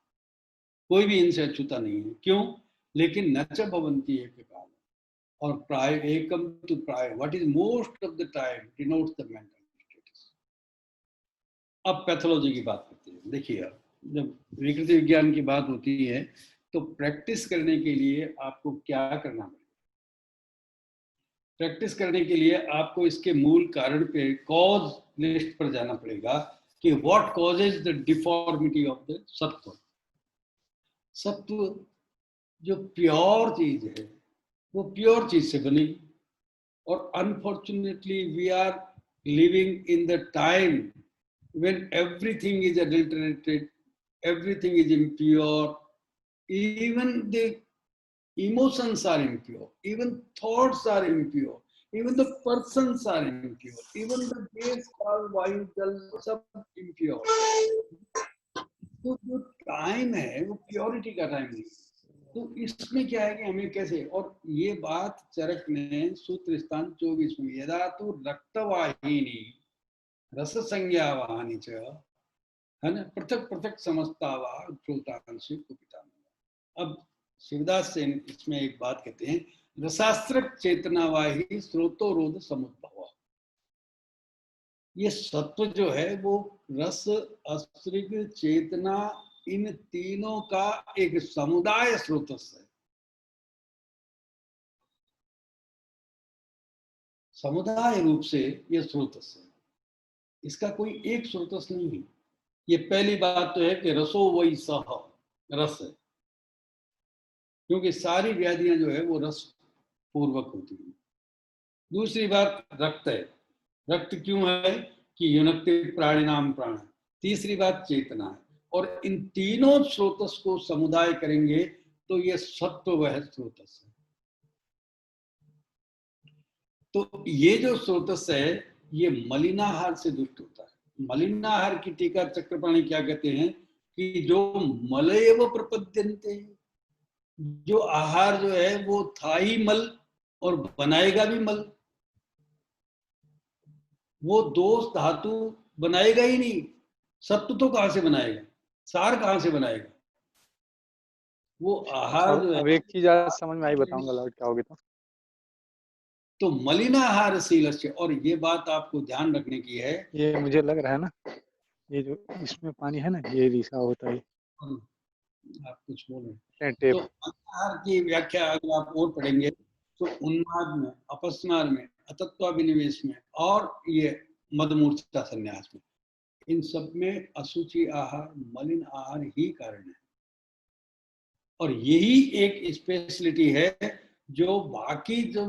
कोई भी इनसे अछूता नहीं है। क्यों? लेकिन नच भवन्ति एक काल, और प्राय एकम तु प्राय, what is most of the time denotes the mental status. अब पैथोलॉजी की बात करते हैं। देखिए, अब जब विकृति विज्ञान की बात होती है तो प्रैक्टिस करने के लिए आपको क्या करना पड़ेगा? प्रैक्टिस करने के लिए आपको इसके मूल कारण पे, कॉज लिस्ट पर जाना पड़ेगा कि what causes the deformity of the सत्व। सत्व जो प्योर चीज है वो प्योर चीज से बनेगी, और unfortunately we are living in the time when everything is adulterated, everything is impure, even the emotions are impure, even thoughts are impure, even the persons are impure, even the gas, call, vayu, jal, सब impure। तो जो time है वो purity का time नहीं। तो इसमें क्या है कि हमें कैसे, और ये बात चरक ने सूत्र स्थान 24 में, यदा तो रक्तवाहिनी रस संज्ञा वाहनी च, है ना, पृथक पृथक समझता वा श्रोतांशु कुपिता। अब शिवदास से इसमें एक बात कहते हैं, रसास्त्रक चेतनावाही स्रोतोरोध समुद्भव। ये सत्व जो है वो रस, अस्त्रिक, चेतना, इन तीनों का एक समुदाय स्रोतस है। समुदाय रूप से ये स्रोतस है, इसका कोई एक स्रोतस नहीं है। ये पहली बात तो है कि रसो वही सह, रस है, क्योंकि सारी व्याधियां जो है वो रस पूर्वक होती है। दूसरी बात रक्त है, रक्त क्यों है कि युनक्ति प्राणिनाम प्राण। तीसरी बात चेतना है, और इन तीनों स्रोतस को समुदाय करेंगे तो ये सत्व वह स्रोतस है। तो ये जो स्रोतस है ये मलिनाहार से दुष्ट होता है। मलिनाहार की टीका चक्रपाणी क्या कहते हैं कि जो मलयव प्रपद्यन्ते, जो आहार जो है वो था ही मल और बनाएगा भी मल। वो दोष धातु बनाएगा ही नहीं, सत्व तो कहां से बनाएगा, सार कहां से बनाएगा? वो आहार जो है। अब एक चीज आज समझ में आई, बताऊंगा लॉर्ड क्या होगी। तो मलिनाहार शीलस्य, और ये बात आपको ध्यान रखने की है। ये मुझे लग रहा है ना, ये जो इसमें पानी है ना, ये रिसा होता है। आप कुछ बोल टेप। तो मलिनाहार की व्याख्या अगर आप और पढ़ेंगे तो उन्माद में, अपस्मार में, अतत्वाभिनिवेश में, और ये मदमूर्छा संन्यास में, इन सब में अशुचि आहार, मलिन आहार ही कारण है। और यही एक स्पेशलिटी है जो बाकी जो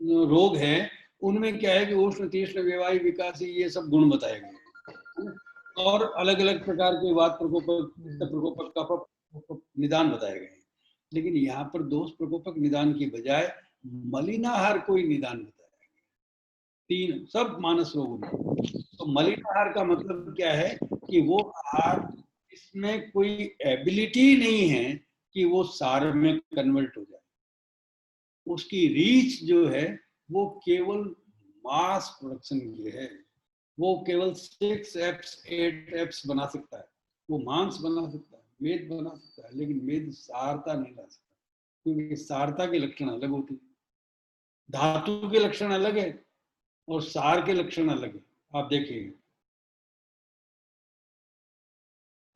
रोग हैं उनमें क्या है कि उष्ण, तीक्ष्ण, वेवाई, विकासी, ये सब गुण बताए गए, और अलग अलग प्रकार के वात प्रकोपक, प्रकोपक, कफ निदान बताए गए हैं। लेकिन यहाँ पर दोष प्रकोपक निदान की बजाय मलिनाहार को ही निदान बताया गया। 3 सब मानस रोगों में। तो मलिनाहार का मतलब क्या है कि वो आहार इसमें कोई एबिलिटी नहीं है कि वो सार में कन्वर्ट हो जाए। उसकी रीच जो है वो केवल मास प्रोडक्शन की है। वो केवल 6 एप्स 8 एप्स बना सकता है, वो मांस बना सकता है, मेद बना सकता है, लेकिन मेद सारता नहीं ला सकता, क्योंकि सारता के लक्षण अलग होते हैं। धातु के लक्षण अलग है और सार के लक्षण अलग है। आप देखिएगा,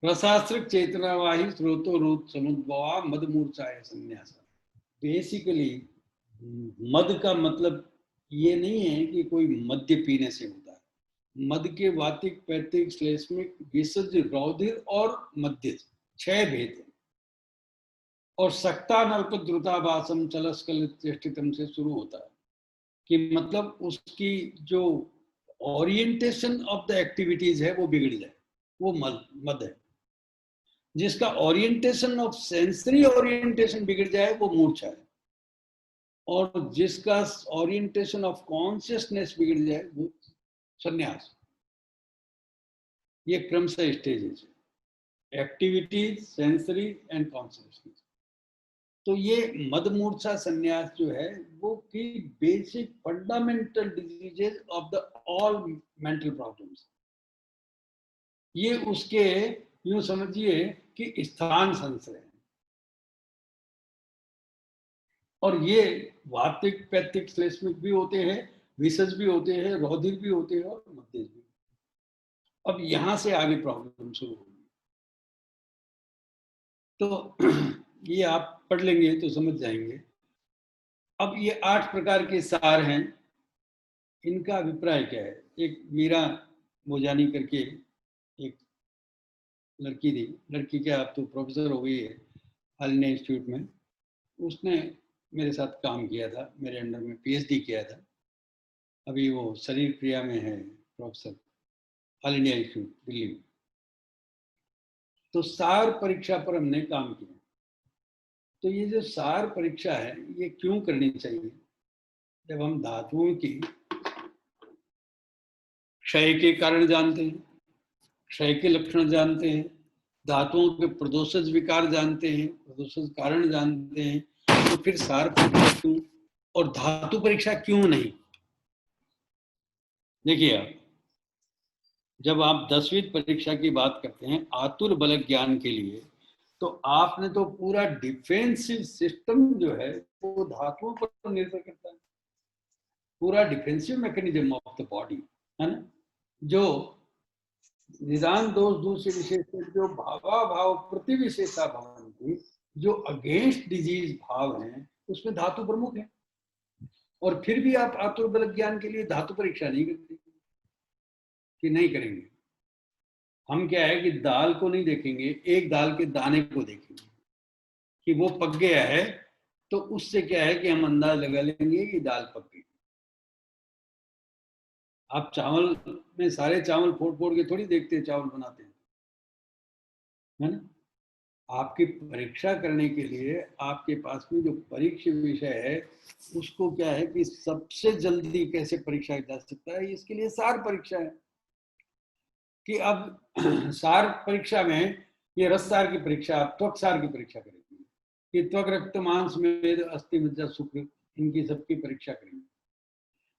रसास्त्रक चेतनावाही स्रोतो रूप समुद्भवा मदमूर्छाय संन्यास। बेसिकली मद का मतलब ये नहीं है कि कोई मद्य पीने से होता है। मद के वातिक, पैतिक, श्लेष्मिक, विसर्ज, रौधिर और मध्य 6 भेद हैं। और सक्ता नल्पद्रुताभासम चलस्कल चेष्टितम से शुरू होता है कि मतलब उसकी जो ओरिएंटेशन ऑफ द एक्टिविटीज है वो बिगड़ जाए, वो मद है। जिसका ओरिएंटेशन ऑफ सेंसरी ओरिएंटेशन बिगड़ जाए वो मूर्छा है, और जिसका ओरिएंटेशन ऑफ कॉन्शियसनेस बिगड़ जाए वो संन्यास। ये क्रमशः स्टेजेस है, एक्टिविटीज, सेंसरी एंड कॉन्शियसनेस। तो ये मद मूर्छा संन्यास जो है वो की basic fundamental diseases of the all mental problems. ये उसके यूं समझिए कि स्थान संशय है। और ये वातिक, पैतिक, श्लेष्मिक भी होते हैं, विसर्ज भी होते हैं, रौधिर भी होते हैं और मध्य भी। अब यहां से आगे प्रॉब्लम शुरू होगी। तो ये आप पढ़ लेंगे तो समझ जाएंगे। अब ये 8 प्रकार के सार हैं, इनका अभिप्राय क्या है? एक मीरा मोजानी करके एक लड़की थी, लड़की क्या अब तो प्रोफेसर हो गई है ऑल इंडिया इंस्टीट्यूट में। उसने मेरे साथ काम किया था, मेरे अंडर में पीएचडी किया था। अभी वो शरीर क्रिया में है professor, all India institute Delhi में। तो सार परीक्षा पर हमने काम किया। तो ये जो सार परीक्षा है ये क्यों करनी चाहिए? जब हम धातुओं की क्षय के कारण जानते हैं, क्षय के लक्षण जानते हैं, धातुओं के प्रदोषज विकार जानते हैं, प्रदोषज कारण जानते हैं, तो फिर सार परीक्षा क्यों और धातु परीक्षा क्यों नहीं? देखिए आप, जब आप 10वीं परीक्षा की बात करते हैं आतुर बल ज्ञान के लिए, तो आपने तो पूरा डिफेंसिव सिस्टम जो है वो धातुओं पर निर्भर करता है। पूरा defensive mechanism of the body है ना, जो निदान दोष दूसरे विशेष, जो भावा भाव प्रति विशेषा भवन्ति, जो अगेंस्ट डिजीज भाव हैं उसमें धातु प्रमुख है। और फिर भी आप आतुर बल ज्ञान के लिए धातु परीक्षा नहीं करते कि नहीं करेंगे। हम क्या है कि दाल को नहीं देखेंगे, एक दाल के दाने को देखेंगे कि वो पक गया है, तो उससे क्या है कि हम अंदाज लगा लेंगे कि दाल पक गई। आप चावल में सारे चावल फोड़ फोड़ के थोड़ी देखते हैं, चावल बनाते हैं, है ना। आपकी परीक्षा करने के लिए आपके पास में जो परीक्षा विषय है उसको क्या है कि सबसे जल्दी कैसे परीक्षा जा सकता है, इसके लिए सार परीक्षा है। कि अब सार परीक्षा में ये रससार की परीक्षा, आप त्वक सार की परीक्षा करेंगे कि त्वक, रक्त, मांस, मेद, अस्थि, मज्जा, शुक्र, इनकी सबकी परीक्षा करेंगे।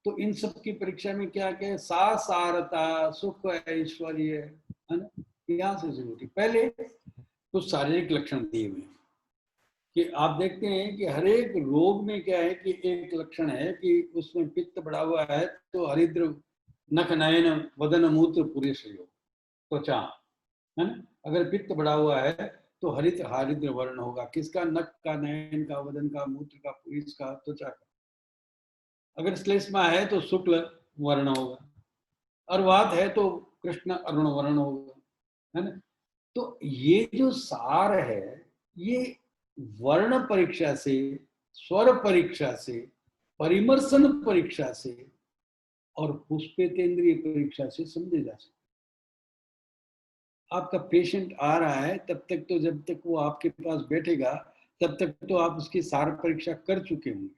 तो इन सब की परीक्षा में क्या क्या है? सारता, सुख, ऐश्वर्य, है ना, यहाँ से शुरू होती। पहले कुछ शारीरिक लक्षण दिए हुए कि आप देखते हैं कि हर एक रोग में क्या है कि एक लक्षण है कि उसमें पित्त बढ़ा हुआ है तो हरिद्र, नख, नयन, वदन, मूत्र, पुरुष योग, त्वचा, है ना। अगर पित्त बढ़ा हुआ है तो हरित हरिद्र वर्ण होगा। किसका? नख का, नयन का, वदन का, मूत्र का, पुरुष का, त्वचा का। अगर श्लेष्मा है तो शुक्ल वर्ण होगा, और वात है तो कृष्ण अरुण वर्ण होगा, है ना। तो ये जो सार है ये वर्ण परीक्षा से, स्वर परीक्षा से, परिमर्शन परीक्षा से और पुष्पेतेंद्रिय परीक्षा से समझे जा सकते। आपका पेशेंट आ रहा है तब तक तो, जब तक वो आपके पास बैठेगा तब तक तो आप उसकी सार परीक्षा कर चुके होंगे,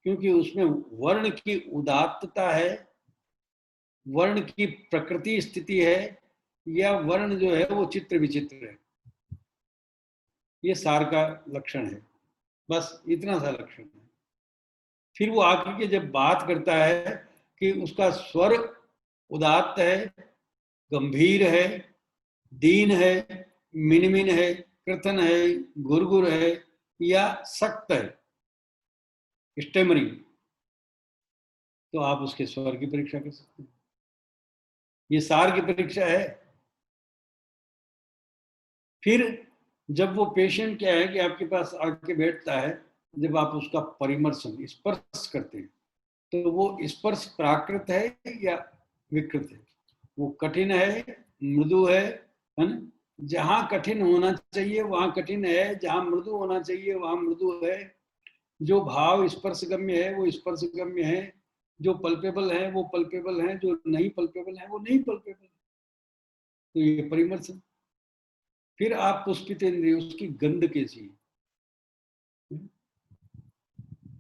क्योंकि उसमें वर्ण की उदात्तता है, वर्ण की प्रकृति स्थिति है, या वर्ण जो है वो चित्र विचित्र है। ये सार का लक्षण है, बस इतना सा लक्षण है। फिर वो आकर के जब बात करता है कि उसका स्वर उदात्त है, गंभीर है, दीन है, मिनमिन है, कृतन है, गुरगुर है, या सख्त है, स्टेमरिंग, तो आप उसके स्वर की परीक्षा कर सकते हैं। ये सार की परीक्षा है। फिर जब वो पेशेंट क्या है कि आपके पास आके बैठता है जब आप उसका परिमर्शन स्पर्श करते हैं तो वो स्पर्श प्राकृत है या विकृत है, वो कठिन है, मृदु है ना? जहां कठिन होना चाहिए वहां कठिन है, जहां मृदु होना चाहिए वहां मृदु है। जो भाव स्पर्शगम्य है वो स्पर्शगम्य है, जो पल्पेबल है वो पल्पेबल है, जो नहीं पल्पेबल है वो नहीं पल्पेबल है। तो ये परिमर्शन। फिर आप पुष्पितेंद्रिय, उसकी गंध कैसी है,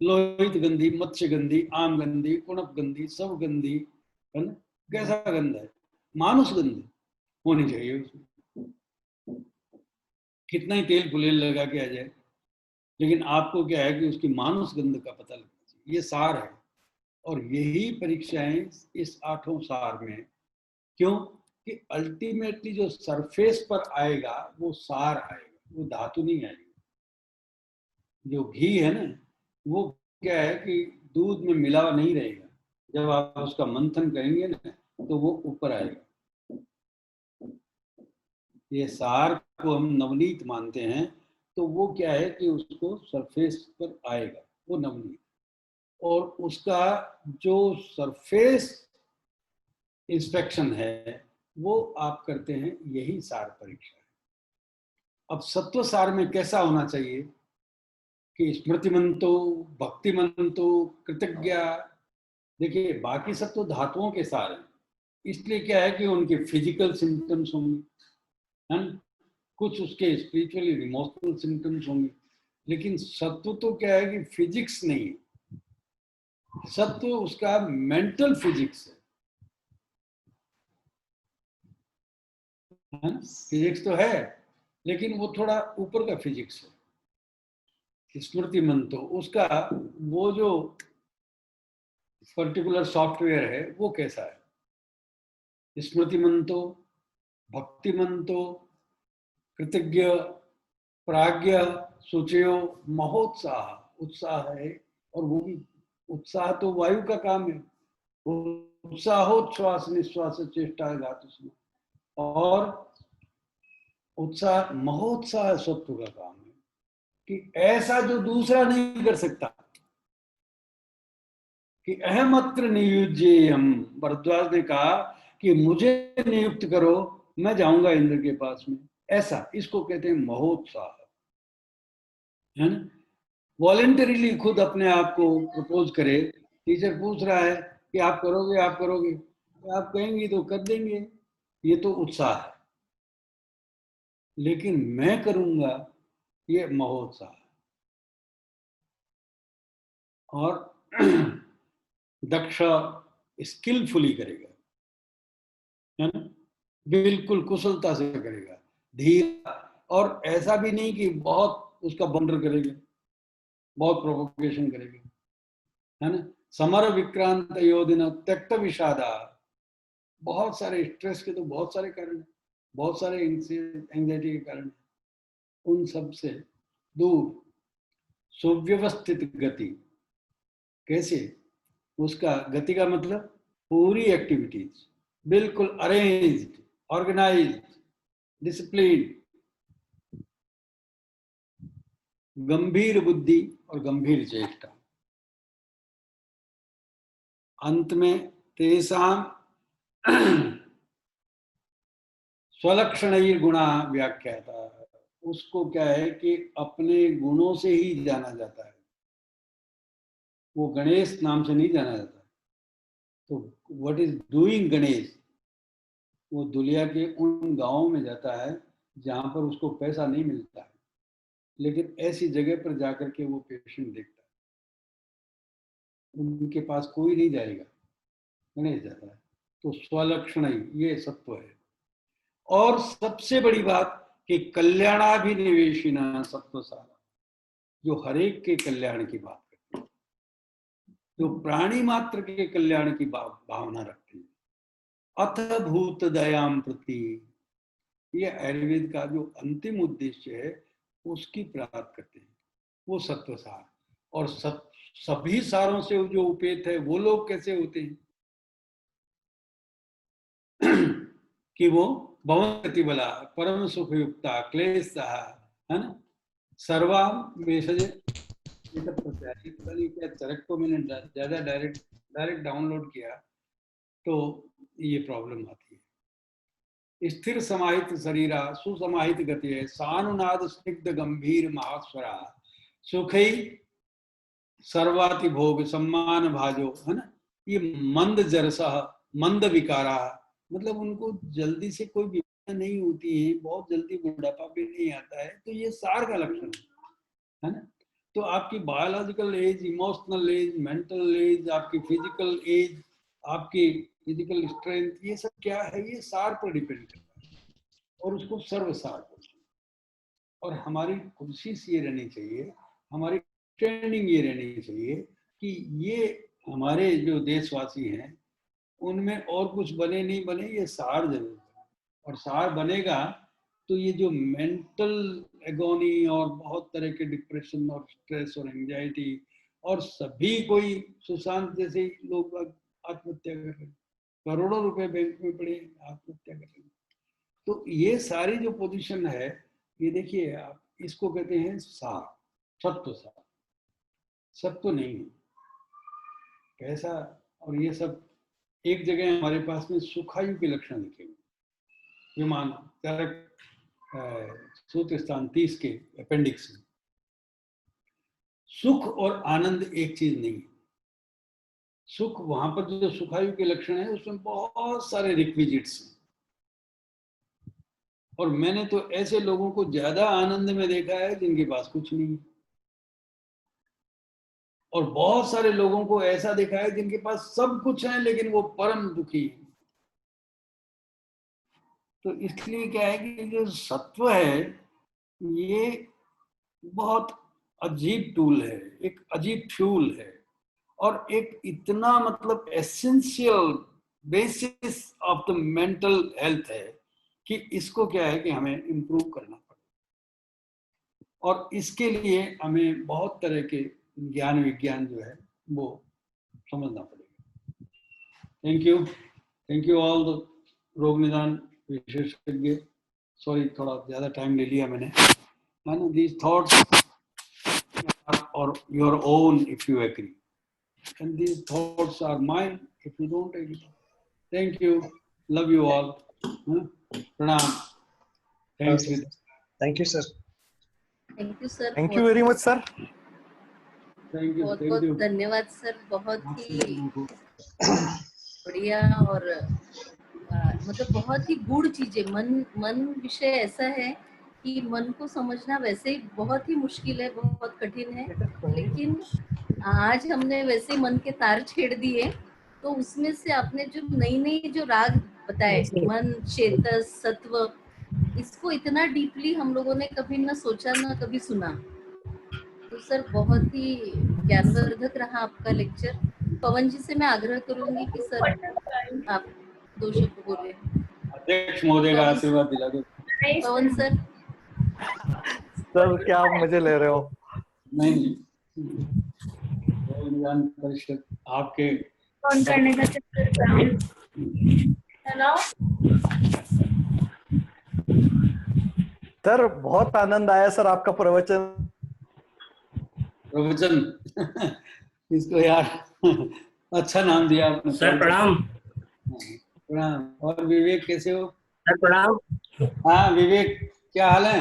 लोहित गंधी, मत्स्य गंधी, आम गंधी, कुणप गंधी, सब गंधी, है ना? कैसा गंध है? मानुष गंध होनी चाहिए उसमें। कितना ही तेल फुलेल लगा के आ जाए, लेकिन आपको क्या है कि उसकी मानुष गंध का पता लगना चाहिए। ये सार है, और यही परीक्षाएं इस 8 सार में। क्यों कि अल्टीमेटली जो सरफेस पर आएगा वो सार आएगा, वो धातु नहीं आएगी। जो घी है ना, वो क्या है कि दूध में मिला नहीं रहेगा, जब आप उसका मंथन करेंगे ना तो वो ऊपर आएगा। ये सार को हम नवनीत मानते हैं, तो वो क्या है कि उसको सरफेस पर आएगा, वो नवनीत। और उसका जो सरफेस इंस्पेक्शन है वो आप करते हैं, यही सार परीक्षा है। अब सत्व सार में कैसा होना चाहिए कि स्मृतिमंतो, भक्तिमंतो, कृतज्ञ। देखिए बाकी सब तो धातुओं के सार हैं, इसलिए क्या है कि उनके फिजिकल सिम्टम्स होंगे, है ना? कुछ उसके स्पिरिचुअली इमोशनल सिम्टम्स होंगे, लेकिन सत्व तो क्या है कि फिजिक्स नहीं है, सत्व उसका मेंटल फिजिक्स है ना? फिजिक्स तो है लेकिन वो थोड़ा ऊपर का फिजिक्स है। स्मृति मन तो उसका वो जो पर्टिकुलर सॉफ्टवेयर है वो कैसा है। स्मृति मन तो, भक्ति मन तो, कृतज्ञ, प्राज्ञ, सुचयो, महोत्साह, उत्साह है। और वो भी उत्साह तो वायु का काम है, उत्साहोच्छ्वास निश्वास चेष्टा धातु। और उत्साह, महोत्साह सत्व का काम है कि ऐसा जो दूसरा नहीं कर सकता, कि अहमत्र नियुज्येयम, भरद्वाज ने कहा कि मुझे नियुक्त करो, मैं जाऊंगा इंद्र के पास में, ऐसा, इसको कहते हैं महोत्साह, है ना? वॉलेंटरीली खुद अपने आप को प्रपोज करे। टीचर पूछ रहा है कि आप करोगे, आप करोगे, आप कहेंगे तो कर देंगे, ये तो उत्साह है। लेकिन मैं करूंगा, ये महोत्साह। और दक्ष स्किलफुली करेगा, है ना? बिल्कुल कुशलता से करेगा, धीर। और ऐसा भी नहीं कि बहुत उसका बंडर करेगा, बहुत प्रोवोकेशन करेगा, है ना? समर विक्रांत योदिन त्यक्त विषादा। बहुत सारे स्ट्रेस के तो बहुत सारे कारण हैं, बहुत सारे एंजाइटी के कारण हैं। उन सब से दूर सुव्यवस्थित गति। कैसे? उसका गति का मतलब पूरी एक्टिविटीज बिल्कुल अरेंज्ड, ऑर्गेनाइज्ड, डिसिप्लिन, गंभीर बुद्धि और गंभीर चेष्टा। अंत में तेसाम स्वलक्षण गुणा व्याख्याता। उसको क्या है कि अपने गुणों से ही जाना जाता है, वो गणेश नाम से नहीं जाना जाता। तो व्हाट इज डूइंग गणेश, वो दुनिया के उन गांवों में जाता है जहां पर उसको पैसा नहीं मिलता है, लेकिन ऐसी जगह पर जाकर के वो पेशेंट देखता है। उनके पास कोई नहीं जाएगा, गणेश जाता है। तो स्वलक्षण ये सत्व है। और सबसे बड़ी बात कि कल्याणाभिनिवेशिना सत्व सारा, जो हरेक के कल्याण की बात करते हैं, जो प्राणी मात्र के कल्याण की भावना रखते हैं। अथ भूत दयाम प्रति, ये आयुर्वेद का जो अंतिम उद्देश्य है उसकी प्राप्त करते हैं, वो सत्व सार। और सभी सारों से जो उपेत है वो लोग कैसे होते हैं कि वो भवति बला, परम सुखयुक्ता, क्लेश, है ना? सर्वाम वेशजे ये सब तैयारी पता नहीं क्या चरक को मैंने ज्यादा डायरेक्ट डाउनलोड किया तो ये प्रॉब्लम आती है। स्थिर समाहित शरीरा सुसमाहित गति है सानुनाद स्निग्ध गंभीर महास्वरा सुखई सर्वाति भोग सम्मान भाजो, है ना। ये मंद जरसा मंद विकारा, मतलब उनको जल्दी से कोई बीमारी नहीं होती है, बहुत जल्दी बुढ़ापा भी नहीं आता है, तो ये सार का लक्षण है ना। तो आपकी biological age, emotional age, mental age, आपकी फिजिकल एज, आपकी फिजिकल स्ट्रेंथ, ये सब क्या है, ये सार पर डिपेंड करता है और उसको सर्वसार बोलते हैं। और हमारी कोशिश ये रहनी चाहिए, हमारी ट्रेनिंग ये रहनी चाहिए कि ये हमारे जो देशवासी हैं उनमें और कुछ बने नहीं बने, ये सार जरूर बने। और सार बनेगा तो ये जो मेंटल एगोनी और बहुत तरह के डिप्रेशन और स्ट्रेस और एंजाइटी, और सभी कोई सुशांत जैसे लोग आत्महत्या कर रहे हैं, करोड़ों रुपए बैंक में पड़े आत्महत्या कर रहे हैं। तो ये सारी जो पोजीशन है, ये देखिए आप, इसको कहते हैं सार, सत्व सार। सत्व नहीं है पैसा, और ये सब एक जगह हमारे पास में सुखायु के लक्षण लिखे हुए, विमान चरक सूत्र स्थान 30 के अपेंडिक्स में। सुख और आनंद एक चीज नहीं है। सुख, वहां पर जो सुखायु के लक्षण है उसमें बहुत सारे रिक्विजिट्स हैं, और मैंने तो ऐसे लोगों को ज्यादा आनंद में देखा है जिनके पास कुछ नहीं, और बहुत सारे लोगों को ऐसा देखा है जिनके पास सब कुछ है लेकिन वो परम दुखी है। तो इसलिए क्या है कि जो सत्व है ये बहुत अजीब टूल है, एक अजीब फ्यूल है, और एक इतना मतलब essential basis of the mental health है कि इसको क्या है कि हमें इम्प्रूव करना पड़ेगा, और इसके लिए हमें बहुत तरह के ज्ञान विज्ञान जो है वो समझना पड़ेगा। थैंक यू ऑल द रोग निदान विशेषज्ञ। सॉरी थोड़ा ज्यादा टाइम ले लिया मैंने, है ना। दीज थॉट्स और your own if you agree, and these thoughts are mine if you don't agree. Thank you, love you all, प्रणाम। Thank you sir. Thank you sir, thank you very much sir. Thank you, बहुत thank बहुत you. धन्यवाद sir, बहुत ही बढ़िया। और मतलब बहुत ही गूढ़ चीजें, मन विषय ऐसा है कि मन को समझना वैसे ही बहुत ही मुश्किल है, बहुत कठिन है, लेकिन आज हमने वैसे मन के तार छेड़ दिए, तो उसमें से आपने जो नई जो राग बताए, मन, चेतस, सत्व, इसको इतना डीपली हम लोगों ने कभी ना सोचा ना कभी सुना। तो सर बहुत ही ज्ञानवर्धक रहा आपका लेक्चर। पवन जी से मैं आग्रह करूंगी कि सर आप 2 शब्द बोले। अध्यक्ष महोदय का आशीर्वाद दिला दो। पवन सर। सर क्या आप मजे ले रहे हो? नहीं, ज्ञान परिषद आपके फोन करने का चक्कर। हेलो सर, बहुत आनंद आया सर आपका प्रवचन। इसको यार अच्छा नाम दिया आपने सर। प्रणाम। प्रणाम। और विवेक कैसे हो? सर प्रणाम। हाँ विवेक, क्या हाल है?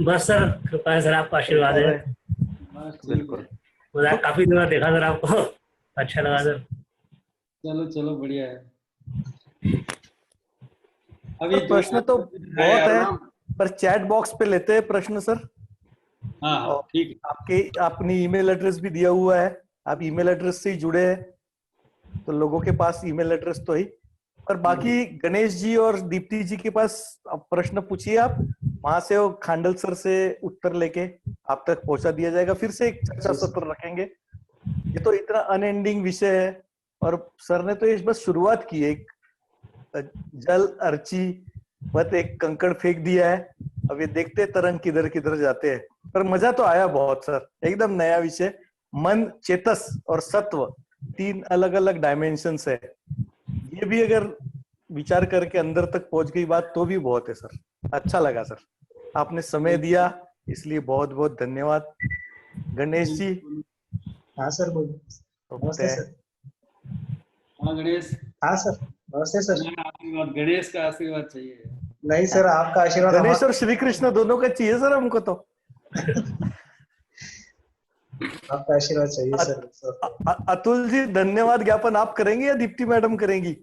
बस सर कृपा है सर, आपका आशीर्वाद है। बिल्कुल। काफी दिन बाद देखा सर आपको, अच्छा लगा सर। चलो चलो बढ़िया है। अभी प्रश्न तो बहुत है, पर चैट बॉक्स पे लेते हैं प्रश्न सर। हाँ ठीक है। आपने ईमेल एड्रेस भी दिया हुआ है, आप ईमेल एड्रेस से ही जुड़े हैं, तो लोगों के पास ईमेल एड्रेस तो ही। पर बाकी गणेश जी और दीप्ति जी के पास प्रश्न पूछिए आप, वहां से वो खांडल सर से उत्तर लेके आप तक पहुंचा दिया जाएगा। फिर से एक चर्चा सत्र रखेंगे। ये तो इतना अनएंडिंग विषय है, और सर ने तो ये बस शुरुआत की है। एक जल अर्ची बस एक कंकड़ फेंक दिया है, अब ये देखते तरंग किधर किधर जाते हैं। पर मजा तो आया बहुत सर, एकदम नया विषय। मन, चेतस और सत्व 3 अलग अलग डायमेंशंस है। ये भी अगर विचार करके अंदर तक पहुंच गई बात तो भी बहुत है सर। अच्छा लगा सर, आपने समय दिया, इसलिए बहुत बहुत धन्यवाद। गणेश जी हाँ सर बोलिए। नमस्ते ओके। सर। हाँ गणेश, हाँ सर नमस्ते सर। हमारा आशीर्वाद, गणेश का आशीर्वाद चाहिए। नहीं सर, आपका आशीर्वाद गणेश और श्री कृष्ण दोनों का चाहिए सर हमको तो। आपका आशीर्वाद चाहिए सर। अतुल जी धन्यवाद ज्ञापन आप करेंगे या दीप्ति मैडम करेंगी?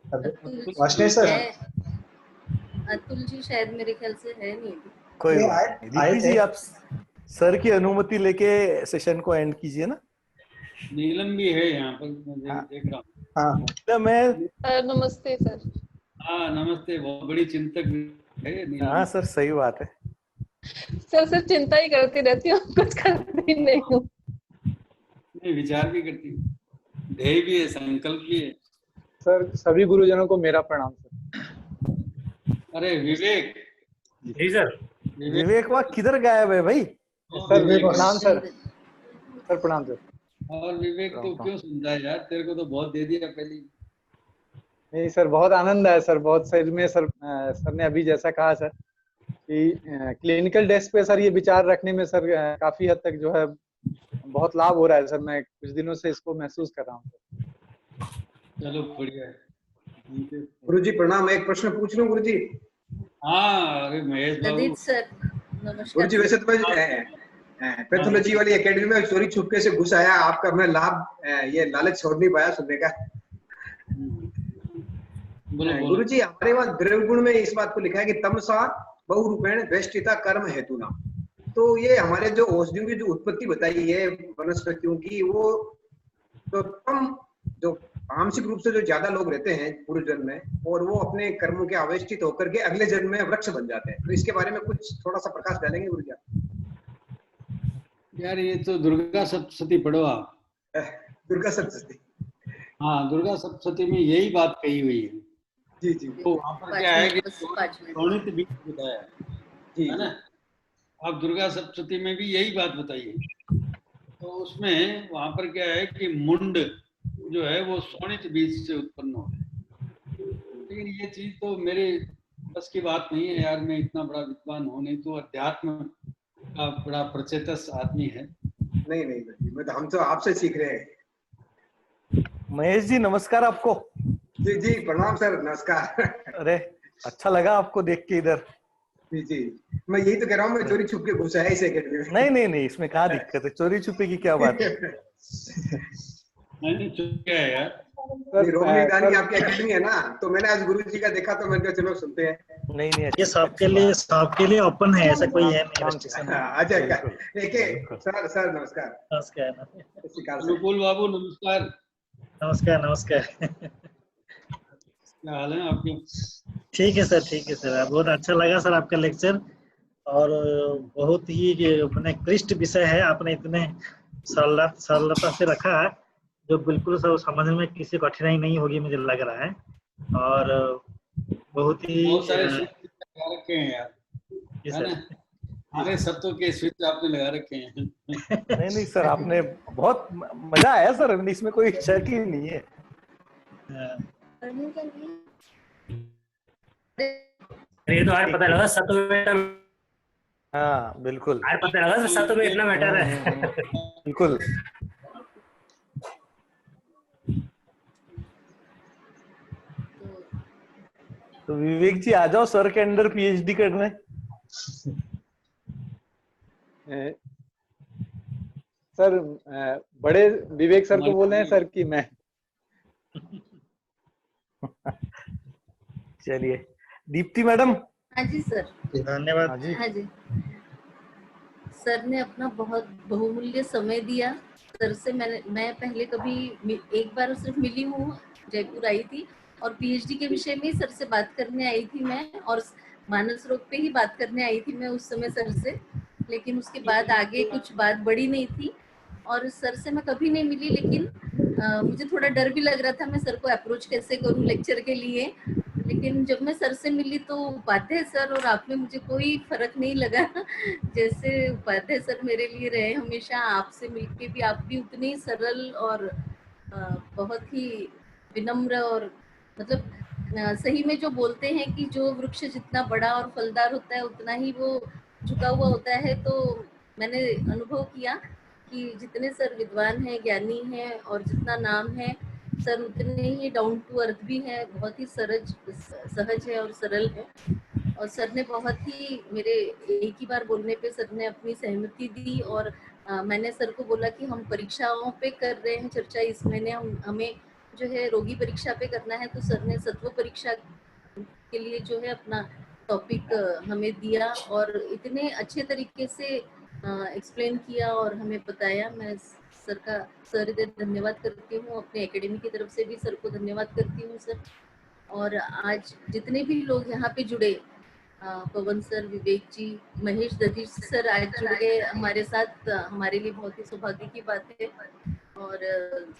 वाशने सर अतुल जी शायद मेरे ख्याल से है नहीं अभी। कोई ये बात नहीं, आए दीप्ति थे। जी आप सर की अनुमति लेके सेशन को एंड कीजिए ना। नीलम भी है यहाँ पर, मैं हाँ। देख रहा हूँ। हाँ मैं नमस्ते सर। हाँ नमस्ते, बहुत बड़ी चिंतक है नीलम। हाँ सर सही बात है। सर चिंता ही करती रहती हूँ, कुछ करती नहीं हूँ। नहीं, विचार भी करती हूँ, ध्येय भी है, संकल्प भी है। सर सभी गुरुजनों को मेरा प्रणाम सर। अरे विवेक, जी सर। विवेक वाह किधर गायब है भाई? सर प्रणाम सर। सर प्रणाम सर। और विवेक तो क्यों सुनता है यार, तेरे को तो बहुत दे दिया पहले। नहीं सर, बहुत आनंद है सर, बहुत सर में सर सर ने अभी जैसा कहा सर कि क्लिनिकल डेस्क पे सर ये विचार रखने में सर काफी हद तक जो है बहुत लाभ हो रहा है सर। मैं कुछ दिनों से इसको महसूस कर रहा हूँ। चलो बढ़िया है। गुरुजी प्रणाम, एक प्रश्न पूछ लूं गुरुजी? हाँ अरे महेश बाबू। ललित सर नमस्कार। गुरुजी वैसे तो मैं पैथोलॉजी वाली एकेडमी में चोरी छुपके से घुस आया, आपका मैं लाभ ये लालच छोड़ नहीं पाया सुनने का। गुरुजी हमारे वहाँ द्रव्य गुण में इस बात को लिखा है कि तमसा बहुरूपेण वेष्टिता कर्म हेतु ना। तो ये हमारे जो औषधियों की जो उत्पत्ति बताई है वनस्पतियों की, वो तो कम जो आंशिक रूप से जो ज्यादा लोग रहते हैं पूर्व जन्म में, और वो अपने कर्मों के आवेष्टित होकर के अगले जन्म में वृक्ष बन जाते हैं। तो इसके बारे में कुछ थोड़ा सा प्रकाश डालेंगे गुरुजी? यार ये तो दुर्गा सप्तशती पढ़ो आप। दुर्गा सप्तशती। हाँ दुर्गा सप्तशती में यही बात कही हुई है। जी जी। तो वहाँ पर क्या है कि शोणित बीज बताया है ना। अब दुर्गा सप्तशती में भी यही बात बताई है। तो उसमें वहाँ पर क्या है कि मुंड जो है वो शोणित बीज से उत्पन्न होता है। लेकिन ये चीज तो मेरे बस की बात नहीं है यार, मैं इतना बड़ा विद्वान हूँ नहीं, तो अध्यात्म का बड़ा प्रचेतस आदमी है। नहीं मैं तो हम तो आपसे सीख रहे हैं। महेश जी नमस्कार आपको। जी जी प्रणाम सर, नमस्कार। अरे अच्छा लगा आपको देख के इधर। जी जी, मैं यही तो कह रहा हूँ, मैं चोरी छुप के घुसा है इस एकेडमी में। नहीं इसमें कहाँ दिक्कत है, चोरी छुपे की क्या बात है। नहीं क्या है यार, रोग निदान की आपकी एकेडमी है ना, तो मैंने आज गुरु जी का देखा तो मैंने कहा चलो सुनते हैं। नहीं ये सबके लिए ओपन है, ऐसा कोई है नहीं। अच्छा सर नमस्कार। नमस्कार अनुकूल बाबू नमस्कार। नमस्कार। क्या हाल है आपके? ठीक है सर, बहुत अच्छा लगा सर आपका लेक्चर, और बहुत ही अपने क्लिष्ट विषय है, आपने इतने सरलता से रखा है जो बिल्कुल सब समझने में किसी कठिनाई नहीं होगी मुझे लग रहा है। और बहुत ही सारे स्विच लगा रखे हैं यार, है ना? सारे सत्तों के स्विच आपने लगा रखे हैं। नहीं सर, आपने बहुत मजा आया सर, इसमें कोई शक ही नहीं है। ये तो आज पता लगा सत्व में। हाँ बिल्कुल, आज पता लगा सत्व में इतना मैटर है। बिल्कुल। तो विवेक जी आ जाओ सर के अंदर पीएचडी करने। सर बड़े विवेक सर को बोल रहे हैं सर कि मैं। चलिए दीप्ति मैडम। हाँ जी सर। धन्यवाद। हाँ जी सर ने अपना बहुत बहुमूल्य समय दिया। सर से मैं पहले कभी एक बार सिर्फ मिली हूँ, जयपुर आई थी और पीएचडी के विषय में सर से बात करने आई थी मैं, और मानस रोग पे ही बात करने आई थी मैं उस समय सर से, लेकिन उसके बाद आगे कुछ बात बढ़ी नहीं थी और सर से मैं कभी नहीं मिली। लेकिन मुझे थोड़ा डर भी लग रहा था मैं सर को अप्रोच कैसे करूं लेक्चर के लिए, लेकिन जब मैं सर से मिली तो उपाध्याय सर और आप में मुझे कोई फर्क नहीं लगा। जैसे उपाध्याय सर मेरे लिए रहे हमेशा, आपसे मिलके भी आप भी उतने ही सरल और बहुत ही विनम्र, और मतलब सही में जो बोलते हैं कि जो वृक्ष जितना बड़ा और फलदार होता है उतना ही वो झुका हुआ होता है, तो मैंने अनुभव किया कि जितने सर विद्वान हैं, ज्ञानी हैं और जितना नाम है, सर उतने ही डाउन टू अर्थ भी है, बहुत ही सहज है और सरल है। और सर ने बहुत ही मेरे एक ही बार बोलने पे सर ने अपनी सहमति दी, और मैंने सर को बोला कि हम परीक्षाओं पे कर रहे हैं चर्चा इस महीने, हमें जो है रोगी परीक्षा पे करना है, तो सर ने सत्व परीक्षा के लिए जो है अपना टॉपिक हमें दिया और इतने अच्छे तरीके से एक्सप्लेन किया और हमें बताया। मैं सर का हृदय धन्यवाद करती हूँ, अपने एकेडमी की तरफ से भी सर को धन्यवाद करती हूँ सर। और आज जितने भी लोग यहाँ पे जुड़े, पवन सर, विवेक जी, महेश दधीच सर आज जुड़ गए हमारे साथ, हमारे लिए बहुत ही सौभाग्य की बात है। और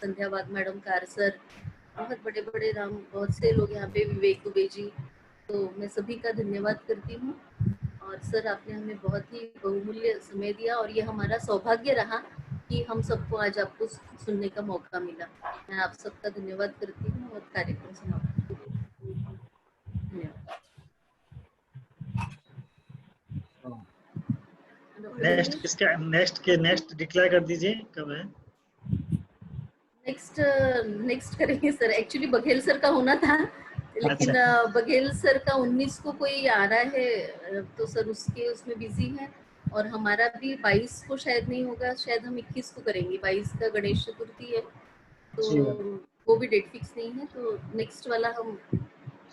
संध्या वाघ मैडम, कार सर, बहुत बड़े बड़े नाम, बहुत से लोग यहाँ पे, विवेक दुबे जी, तो मैं सभी का धन्यवाद करती हूँ। और सर आपने हमें बहुत ही बहुमूल्य समय दिया और ये हमारा सौभाग्य रहा कि हम सबको आज आपको सुनने का मौका मिला। मैं आप सबका धन्यवाद करती हूँ और कार्यक्रम समाप्त करती हूँ। नेक्स्ट डिक्लेयर कर दीजिए कब है। नेक्स्ट करेंगे सर। एक्चुअली बघेल सर का होना था, लेकिन बघेल सर का 19 को कोई आ रहा है, तो सर उसमें बिजी है। और हमारा भी 22 को शायद नहीं होगा, शायद हम 21 को करेंगे। 22 का गणेश चतुर्थी है, तो वो भी डेट फिक्स नहीं है, तो नेक्स्ट वाला हम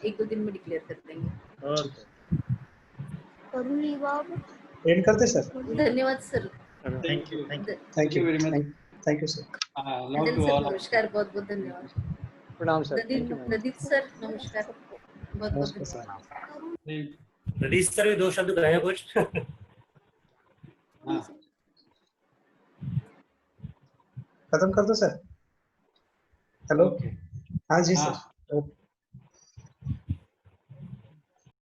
1-2 दिन में डिक्लेयर कर देंगे। एंड करते सर। धन्यवाद sir. Thank you very much. Thank you sir. नमस्कार, बहुत बहुत धन्यवाद। प्रणाम सर। प्रदीप सर नमस्कार, बहुत बहुत धन्यवाद। प्रदीप सर भी 2 शब्द कहे कुछ। खत्म कर दो सर। हेलो। हाँ जी सर।